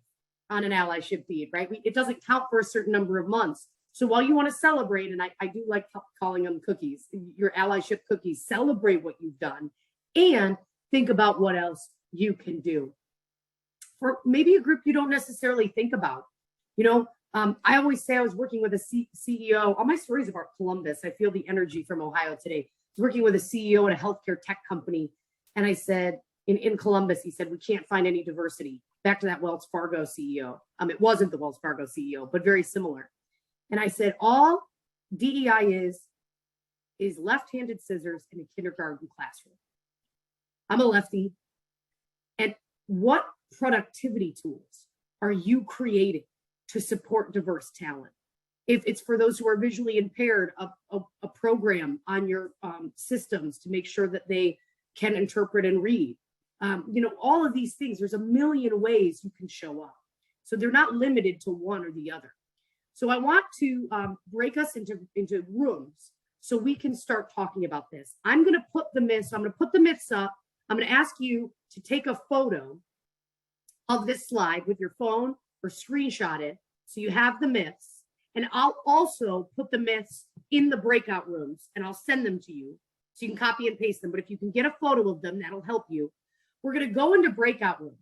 C: on an allyship deed, right? It doesn't count for a certain number of months. So while you want to celebrate, and I do like calling them cookies, your allyship cookies, celebrate what you've done and think about what else you can do. For maybe a group you don't necessarily think about. I always say I was working with a CEO. All my stories about Columbus. I feel the energy from Ohio today. I was working with a CEO at a healthcare tech company. And I said, in Columbus, he said, we can't find any diversity. Back to that Wells Fargo CEO. It wasn't the Wells Fargo CEO, but very similar. And I said, all DEI is left-handed scissors in a kindergarten classroom. I'm a lefty. And what productivity tools are you creating to support diverse talent? If it's for those who are visually impaired, a program on your systems to make sure that they can interpret and read. All of these things, there's a million ways you can show up. So they're not limited to one or the other. So I want to break us into rooms so we can start talking about this. I'm going to put the myths up. I'm going to ask you to take a photo of this slide with your phone or screenshot it so you have the myths. And I'll also put the myths in the breakout rooms and I'll send them to you so you can copy and paste them. But if you can get a photo of them, that'll help you. We're going to go into breakout rooms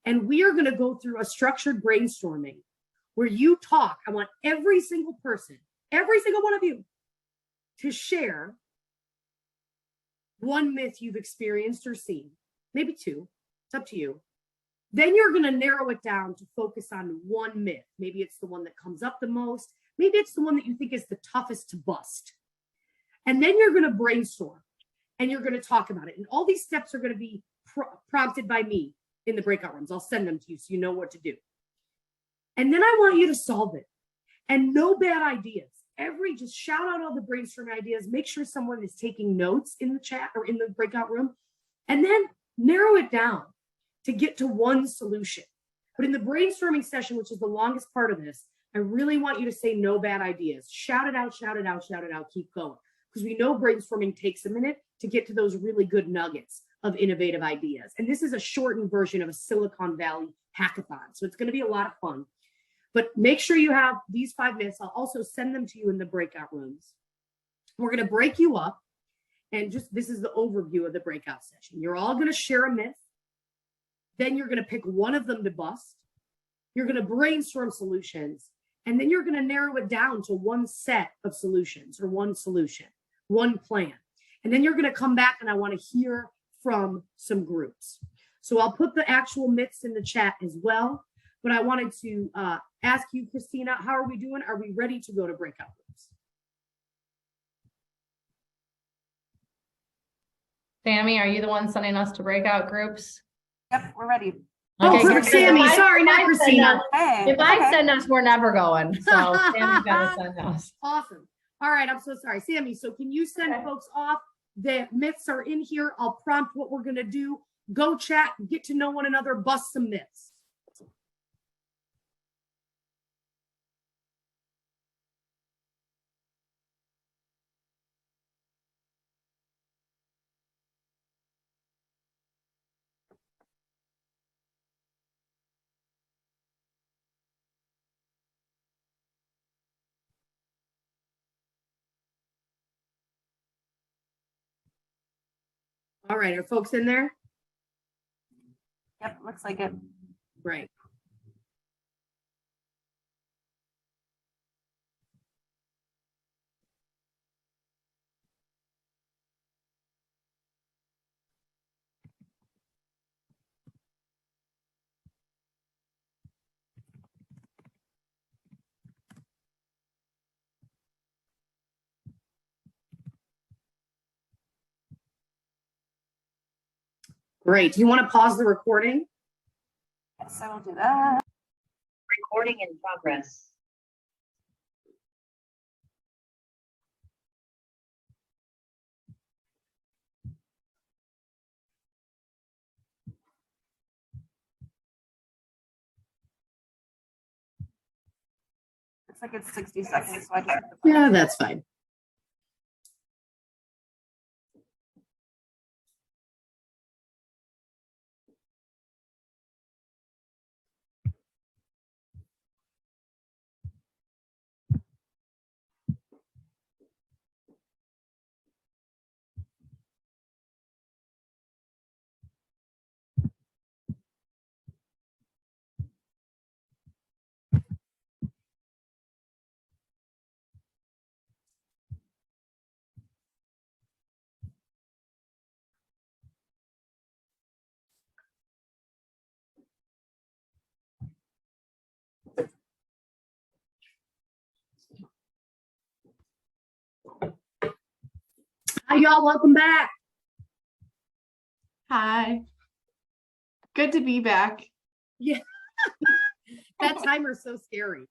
C: and we are going to go through a structured brainstorming where you talk. I want every single person, every single one of you, to share one myth you've experienced or seen, maybe two, it's up to you. Then you're going to narrow it down to focus on one myth. Maybe it's the one that comes up the most. Maybe it's the one that you think is the toughest to bust. And then you're going to brainstorm and you're going to talk about it. And all these steps are going to be prompted by me in the breakout rooms. I'll send them to you so you know what to do. And then I want you to solve it. And no bad ideas. Just shout out all the brainstorming ideas. Make sure someone is taking notes in the chat or in the breakout room. And then narrow it down to get to one solution. But in the brainstorming session, which is the longest part of this, I really want you to say no bad ideas. Shout it out, shout it out, shout it out, keep going. Because we know brainstorming takes a minute to get to those really good nuggets of innovative ideas. And this is a shortened version of a Silicon Valley hackathon. So it's going to be a lot of fun. But make sure you have these 5 myths. I'll also send them to you in the breakout rooms. We're going to break you up. And this is the overview of the breakout session. You're all going to share a myth. Then you're going to pick one of them to bust. You're going to brainstorm solutions. And then you're going to narrow it down to one set of solutions or one solution, one plan. And then you're going to come back and I want to hear from some groups. So I'll put the actual myths in the chat as well. But I wanted to ask you, Christina, how are we doing? Are we ready to go to breakout rooms?
A: Sammy, are you the one sending us to breakout groups?
F: Yep, we're ready.
A: Okay,
C: perfect, Sammy. Sorry, not Christina.
A: If I send us, we're never going. So Sammy's got to send us.
C: Awesome. All right, I'm so sorry. Sammy, so can you send folks off? The myths are in here. I'll prompt what we're going to do. Go chat, get to know one another, bust some myths. All right, are folks in there?
F: Yep, looks like it.
C: Right. Great. Do you want to pause the recording?
F: Yes, I will do that.
I: Recording in progress.
F: Looks like it's 60 seconds, so I just.
C: Yeah, that's fine. Hi, y'all. Welcome back.
B: Hi. Good to be back.
C: Yeah. That timer's so scary.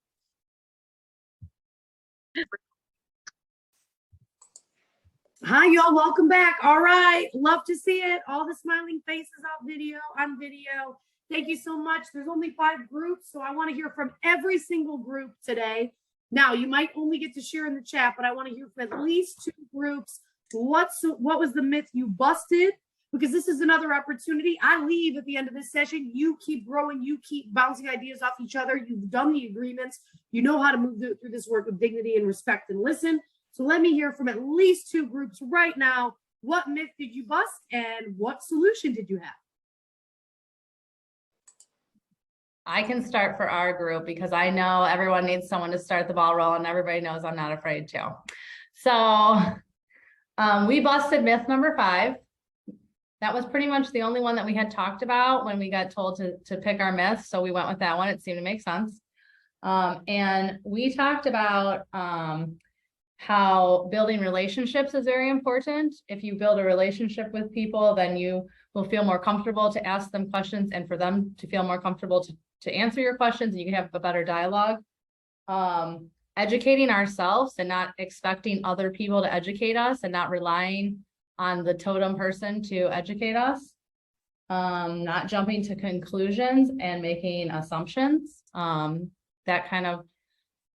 C: Hi, y'all. Welcome back. All right. Love to see it. All the smiling faces on video. Thank you so much. There's only 5 groups, so I want to hear from every single group today. Now, you might only get to share in the chat, but I want to hear from at least 2 groups. What was the myth you busted? Because this is another opportunity. I leave at the end of this session. You keep growing. You keep bouncing ideas off each other. You've done the agreements. You know how to move through this work with dignity and respect and listen. So let me hear from at least 2 groups right now. What myth did you bust and what solution did you have?
A: I can start for our group because I know everyone needs someone to start the ball rolling. Everybody knows I'm not afraid to. So we busted myth number 5. That was pretty much the only one that we had talked about when we got told to pick our myths. So we went with that one. It seemed to make sense. And we talked about how building relationships is very important. If you build a relationship with people, then you will feel more comfortable to ask them questions and for them to feel more comfortable to answer your questions, and you can have a better dialogue. Educating ourselves and not expecting other people to educate us and not relying on the totem person to educate us. Not jumping to conclusions and making assumptions. That kind of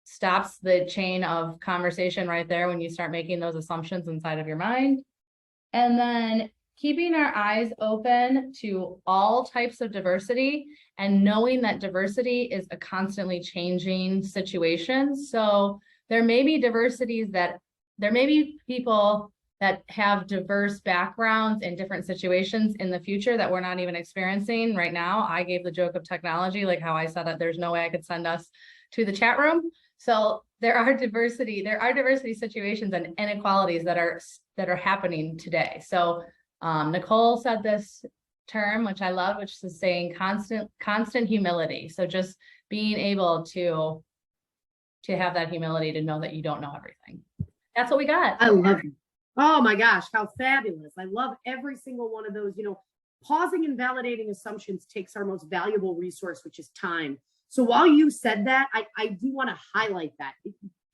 A: stops the chain of conversation right there when you start making those assumptions inside of your mind. And then keeping our eyes open to all types of diversity and knowing that diversity is a constantly changing situation. So there may be there may be people that have diverse backgrounds in different situations in the future that we're not even experiencing right now. I gave the joke of technology, like how I said that there's no way I could send us to the chat room. So there are diversity situations and inequalities that are happening today. So Nicole said this term, which I love, which is saying constant humility. So just being able to have that humility to know that you don't know everything. That's what we got.
C: I love it. Oh my gosh, how fabulous. I love every single one of those. You know, pausing and validating assumptions takes our most valuable resource, which is time. So while you said that, I do want to highlight that.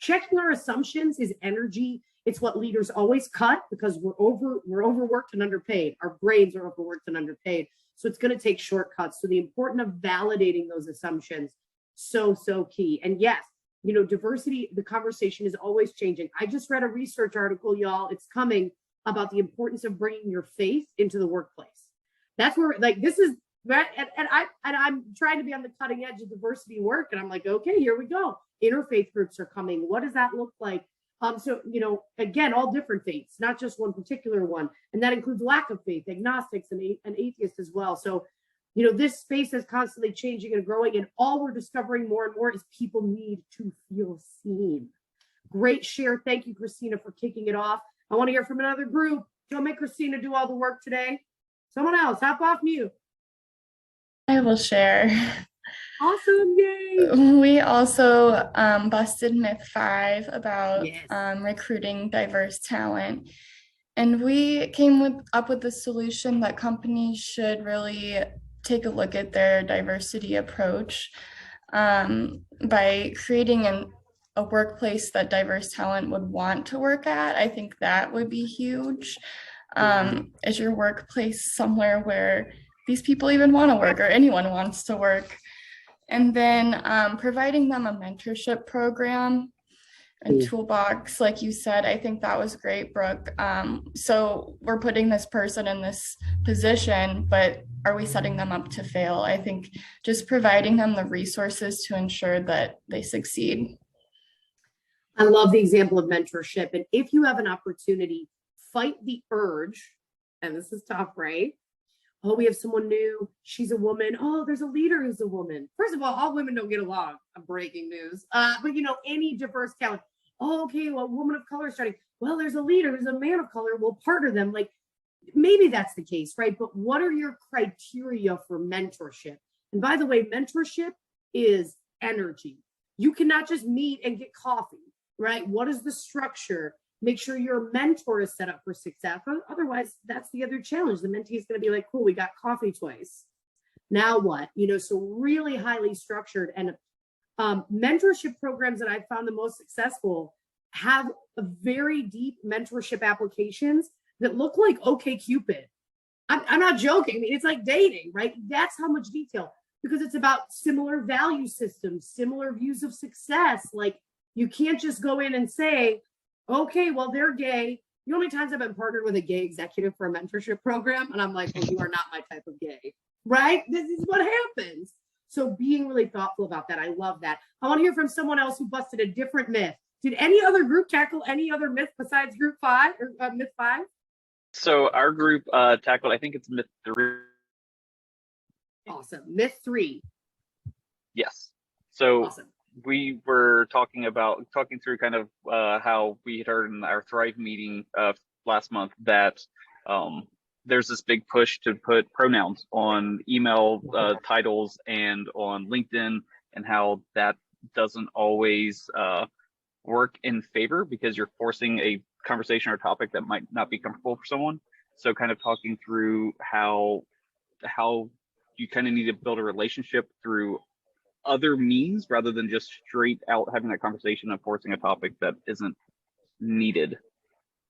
C: Checking our assumptions is energy. It's what leaders always cut because we're overworked and underpaid. Our brains are overworked and underpaid. So it's going to take shortcuts. So the importance of validating those assumptions, so key. And yes, you know, diversity, the conversation is always changing. I just read a research article, y'all. It's coming about the importance of bringing your faith into the workplace. That's where, like, this is right. And I'm trying to be on the cutting edge of diversity work. And I'm like, okay, here we go. Interfaith groups are coming. What does that look like? So, you know, again, all different faiths, not just one particular one. And that includes lack of faith, agnostics and atheists as well. So, you know, this space is constantly changing and growing, and all we're discovering more and more is people need to feel seen. Great share. Thank you, Christina, for kicking it off. I want to hear from another group. Don't make Christina do all the work today. Someone else, hop off mute.
B: I will share.
C: Awesome, yay.
B: We also busted myth 5 about
C: Yes.
B: recruiting diverse talent. And we came up with the solution that companies should really take a look at their diversity approach by creating a workplace that diverse talent would want to work at. I think that would be huge. Is your workplace somewhere where these people even want to work or anyone wants to work? And then providing them a mentorship program, a toolbox, like you said. I think that was great, Brooke. So we're putting this person in this position, but are we setting them up to fail? I think just providing them the resources to ensure that they succeed.
C: I love the example of mentorship. And if you have an opportunity, fight the urge, and this is tough, right? Oh, we have someone new. She's a woman. Oh, there's a leader who's a woman. First of all women don't get along. Breaking news. But any diverse talent. Oh, okay, well, woman of color starting. Well, there's a leader who's a man of color. We'll partner them. Like, maybe that's the case, right? But what are your criteria for mentorship? And by the way, mentorship is energy. You cannot just meet and get coffee, right? What is the structure? Make sure your mentor is set up for success. Otherwise, that's the other challenge. The mentee is going to be like, cool, we got coffee twice. Now what? So really highly structured. And mentorship programs that I've found the most successful have a very deep mentorship applications that look like OkCupid. I'm not joking. I mean, it's like dating, right? That's how much detail, because it's about similar value systems, similar views of success. Like, you can't just go in and say, okay, well, they're gay. You know how many times I've been partnered with a gay executive for a mentorship program? And I'm like, well, you are not my type of gay, right? This is what happens. So being really thoughtful about that. I love that. I want to hear from someone else who busted a different myth. Did any other group tackle any other myth besides group 5 or myth 5?
G: So our group tackled, I think it's myth 3.
C: Awesome. Myth 3.
G: Yes. So
C: awesome.
G: We were talking through kind of how we had heard in our Thrive meeting last month that there's this big push to put pronouns on email titles and on LinkedIn, and how that doesn't always work in favor because you're forcing a conversation or topic that might not be comfortable for someone. So kind of talking through how you kind of need to build a relationship through other means rather than just straight out having that conversation and forcing a topic that isn't needed.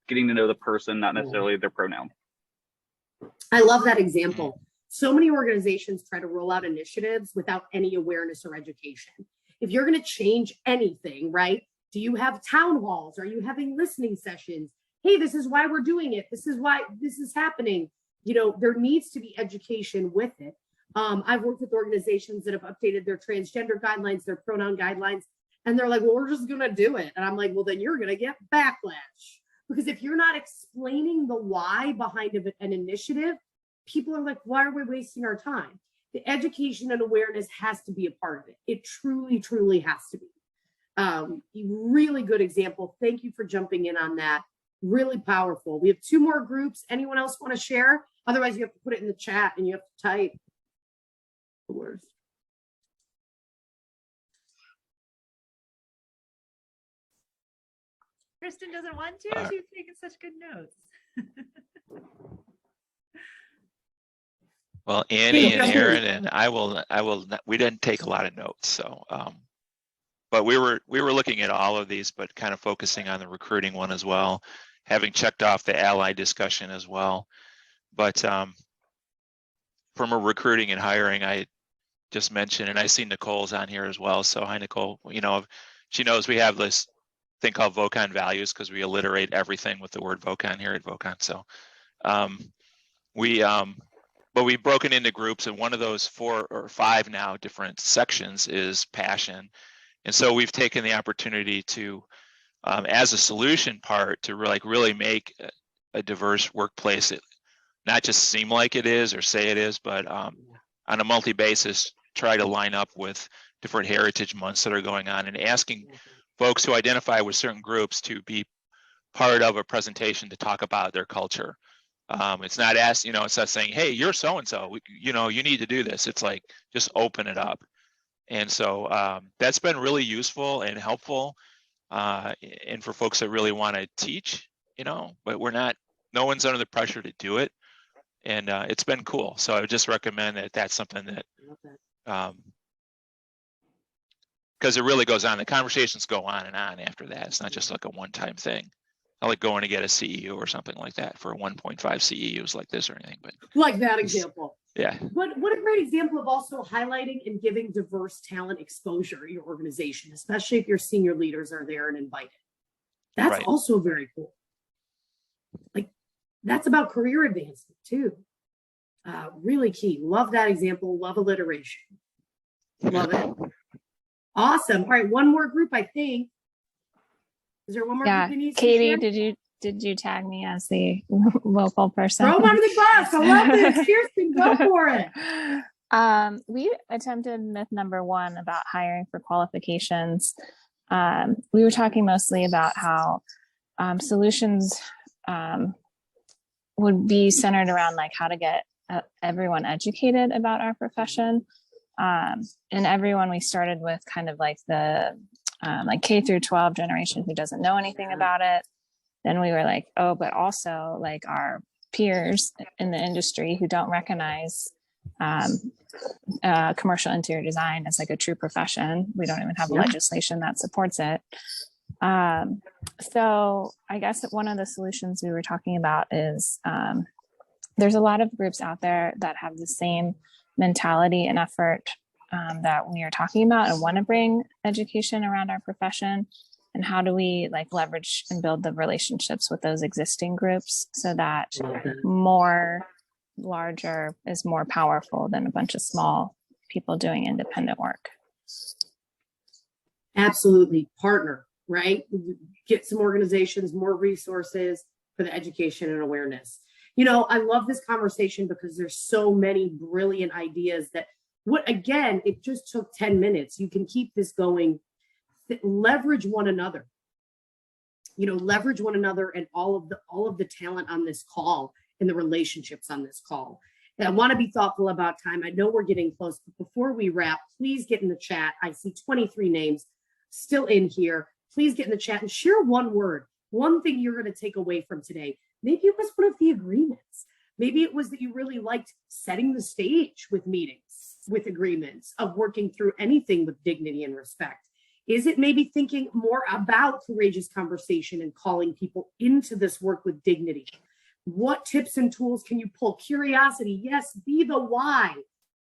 G: Getting to know the person, not necessarily their pronoun.
C: I love that example. So many organizations try to roll out initiatives without any awareness or education. If you're going to change anything, right? Do you have town halls? Are you having listening sessions? Hey, this is why we're doing it. This is why this is happening. There needs to be education with it. I've worked with organizations that have updated their transgender guidelines, their pronoun guidelines, and they're like, well, we're just going to do it. And I'm like, well, then you're going to get backlash. Because if you're not explaining the why behind an initiative, people are like, why are we wasting our time? The education and awareness has to be a part of it. It truly, truly has to be. Really good example. Thank you for jumping in on that. Really powerful. We have 2 more groups. Anyone else want to share? Otherwise, you have to put it in the chat and you have to type the words.
D: Kristen doesn't want to. She's taking such good notes.
E: Well, Annie and Aaron and I will not, we didn't take a lot of notes. So, but we were looking at all of these, but kind of focusing on the recruiting one as well, having checked off the ally discussion as well. But from a recruiting and hiring, I just mentioned, and I see Nicole's on here as well. So hi, Nicole. She knows we have this thing called VOCON values because we alliterate everything with the word VOCON here at VOCON. So but we've broken into groups, and one of those 4 or 5 now different sections is passion. And so we've taken the opportunity to, as a solution part, to really make a diverse workplace, not just seem like it is or say it is, but on a monthly basis, try to line up with different heritage months that are going on, and asking folks who identify with certain groups to be part of a presentation to talk about their culture. It's not it's not saying, hey, you're so-and-so, you need to do this. It's like, just open it up. And so that's been really useful and helpful. And for folks that really want to teach, but we're not no one's under the pressure to do it. And it's been cool. So I would just recommend that that's something that, because it really goes on. The conversations go on and on after that. It's not just like a one-time thing. I like going to get a CEU or something like that for 1.5 CEUs like this or anything, but
C: like that example.
E: Yeah.
C: What a great example of also highlighting and giving diverse talent exposure in your organization, especially if your senior leaders are there and invited. That's
E: right.
C: Also very cool. Like that's about career advancement too. Really key. Love that example. Love alliteration. Love it. Awesome. All right, one more group, I think. Is there one more group that needs
H: Katie,
C: to share?
H: did you tag me as the local person?
C: Throw them under the bus. I love this. Kirsten, go for it.
H: We attempted myth number 1 about hiring for qualifications. We were talking mostly about how solutions would be centered around like how to get everyone educated about our profession. And everyone, we started with kind of like the like K through 12 generation who doesn't know anything about it. Then we were like, oh, but also like our peers in the industry who don't recognize commercial interior design as like a true profession. We don't even have legislation that supports it. So I guess that one of the solutions we were talking about is there's a lot of groups out there that have the same mentality and effort that we are talking about and want to bring education around our profession. And how do we like leverage and build the relationships with those existing groups so that more larger is more powerful than a bunch of small people doing independent work?
C: Absolutely. Partner, right? Get some organizations, more resources for the education and awareness. You know, I love this conversation because there's so many brilliant ideas that again, it just took 10 minutes. You can keep this going. Leverage one another, leverage one another and all of the talent on this call and the relationships on this call. And I want to be thoughtful about time. I know we're getting close, but before we wrap, please get in the chat. I see 23 names still in here. Please get in the chat and share one word, one thing you're going to take away from today. Maybe it was one of the agreements. Maybe it was that you really liked setting the stage with meetings, with agreements, of working through anything with dignity and respect. Is it maybe thinking more about courageous conversation and calling people into this work with dignity? What tips and tools can you pull? Curiosity, yes, be the why.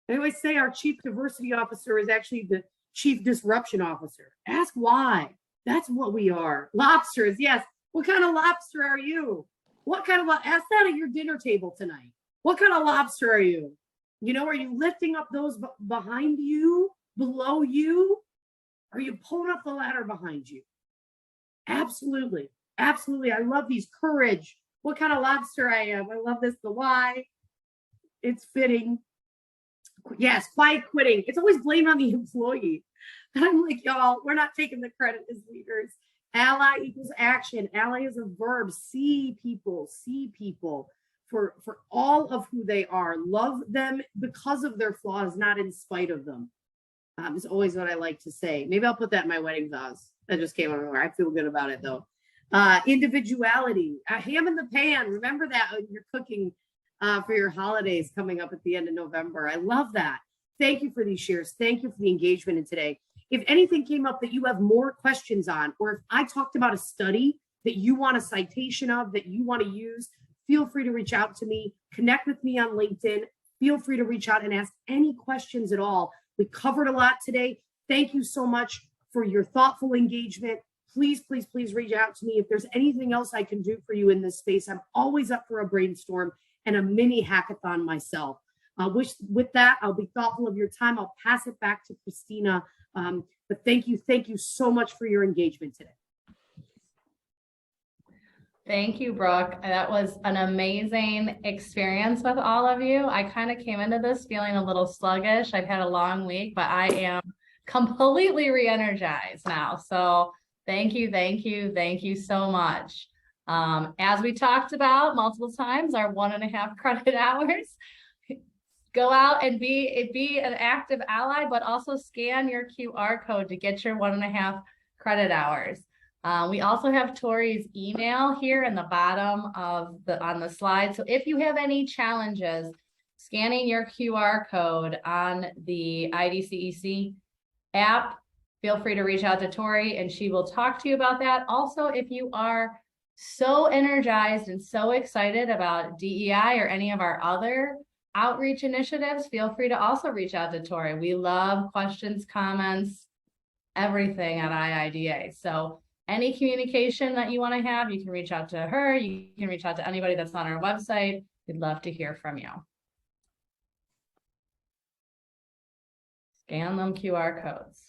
C: I always say our chief diversity officer is actually the chief disruption officer. Ask why. That's what we are. Lobsters, yes. What kind of lobster are you? What kind of, ask that at your dinner table tonight. What kind of lobster are you? Are you lifting up those behind you, below you? Are you pulling up the ladder behind you? Absolutely. Absolutely. I love these. Courage. What kind of lobster I am. I love this. The why. It's fitting. Yes, quiet quitting. It's always blame on the employee. And I'm like, y'all, we're not taking the credit as leaders. Ally equals action. Ally is a verb. See people for all of who they are. Love them because of their flaws, not in spite of them. Is always what I like to say. Maybe I'll put that in my wedding vows. That just came out of nowhere. I feel good about it though. Individuality, ham in the pan. Remember that when you're cooking for your holidays coming up at the end of November. I love that. Thank you for these shares. Thank you for the engagement in today. If anything came up that you have more questions on, or if I talked about a study that you want a citation of, that you want to use, feel free to reach out to me. Connect with me on LinkedIn. Feel free to reach out and ask any questions at all. We covered a lot today. Thank you so much for your thoughtful engagement. Please, please, please reach out to me if there's anything else I can do for you in this space. I'm always up for a brainstorm and a mini hackathon myself. With that, I'll be thoughtful of your time. I'll pass it back to Christina. But thank you so much for your engagement today.
A: Thank you, Brooke. That was an amazing experience with all of you. I kind of came into this feeling a little sluggish. I've had a long week, but I am completely re-energized now. So thank you so much. As we talked about multiple times, our 1.5 credit hours. Go out and be an active ally, but also scan your QR code to get your 1.5 credit hours. We also have Tori's email here in the bottom of on the slide. So if you have any challenges scanning your QR code on the IDCEC app, feel free to reach out to Tori and she will talk to you about that. Also, if you are so energized and so excited about DEI or any of our other outreach initiatives, feel free to also reach out to Tori. We love questions, comments, everything at IIDA. So any communication that you want to have, you can reach out to her. You can reach out to anybody that's on our website. We'd love to hear from you. Scan them QR codes.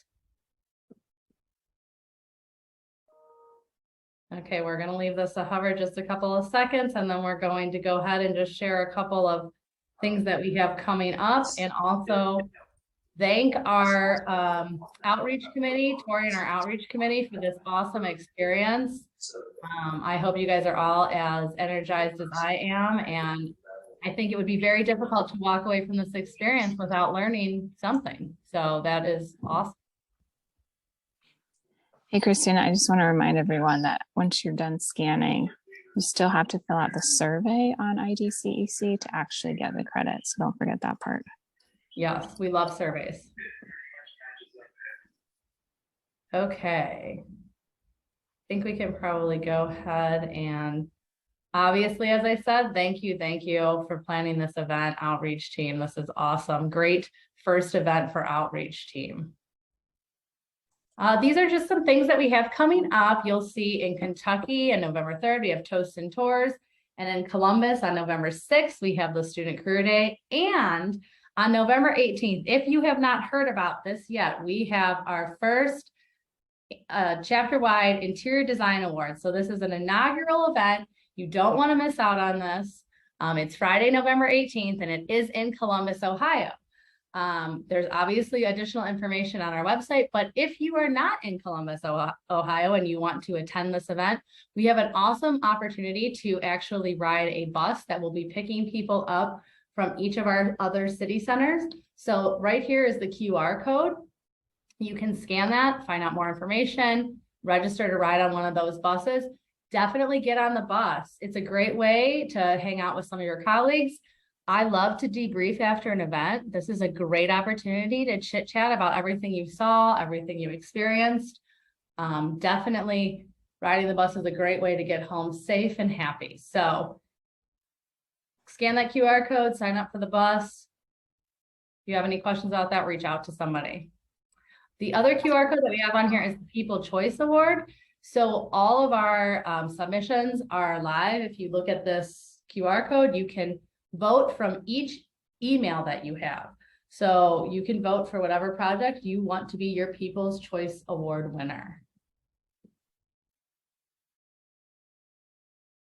A: Okay, we're going to leave this to hover just a couple of seconds, and then we're going to go ahead and just share a couple of things that we have coming up, and also thank our outreach committee, Tori and our outreach committee, for this awesome experience. I hope you guys are all as energized as I am, and I think it would be very difficult to walk away from this experience without learning something. So that is awesome.
H: Hey, Christina, I just want to remind everyone that once you're done scanning, you still have to fill out the survey on IDCEC to actually get the credit. So don't forget that part.
A: Yes, we love surveys. Okay. I think we can probably go ahead and obviously, as I said, thank you for planning this event, outreach team. This is awesome. Great first event for outreach team. These are just some things that we have coming up. You'll see in Kentucky on November 3rd, we have Toasts and Tours. And in Columbus on November 6th, we have the Student Career Day. And on November 18th, if you have not heard about this yet, we have our first chapter-wide Interior Design Award. So this is an inaugural event. You don't want to miss out on this. It's Friday, November 18th, and it is in Columbus, Ohio. There's obviously additional information on our website, but if you are not in Columbus, Ohio, and you want to attend this event, we have an awesome opportunity to actually ride a bus that will be picking people up from each of our other city centers. So right here is the QR code. You can scan that, find out more information, register to ride on one of those buses. Definitely get on the bus. It's a great way to hang out with some of your colleagues. I love to debrief after an event. This is a great opportunity to chit chat about everything you saw, everything you experienced. Definitely riding the bus is a great way to get home safe and happy. So scan that QR code, sign up for the bus. If you have any questions about that, reach out to somebody. The other QR code that we have on here is the People Choice Award. So all of our submissions are live. If you look at this QR code, you can vote from each email that you have. So you can vote for whatever project you want to be your People's Choice Award winner.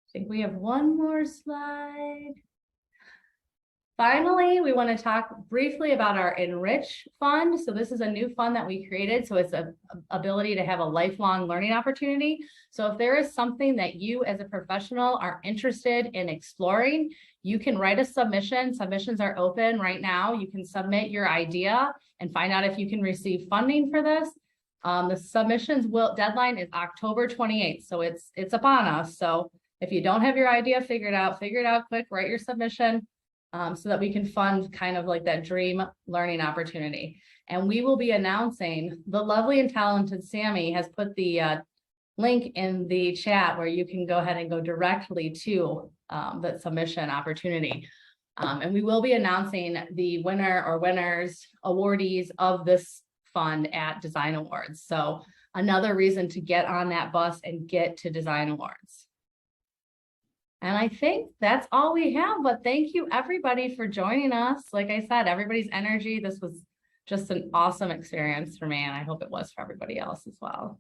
A: I think we have one more slide. Finally, we want to talk briefly about our Enrich Fund. So this is a new fund that we created. So it's an ability to have a lifelong learning opportunity. So if there is something that you as a professional are interested in exploring, you can write a submission. Submissions are open right now. You can submit your idea and find out if you can receive funding for this. The submissions deadline is October 28th. So it's upon us. So if you don't have your idea figure it out quick, write your submission. So that we can fund kind of like that dream learning opportunity. And we will be announcing, the lovely and talented Sammy has put the link in the chat where you can go ahead and go directly to the submission opportunity. And we will be announcing the winner or winners awardees of this fund at Design Awards. So another reason to get on that bus and get to Design Awards. And I think that's all we have, but thank you everybody for joining us. Like I said, everybody's energy, this was just an awesome experience for me, and I hope it was for everybody else as well.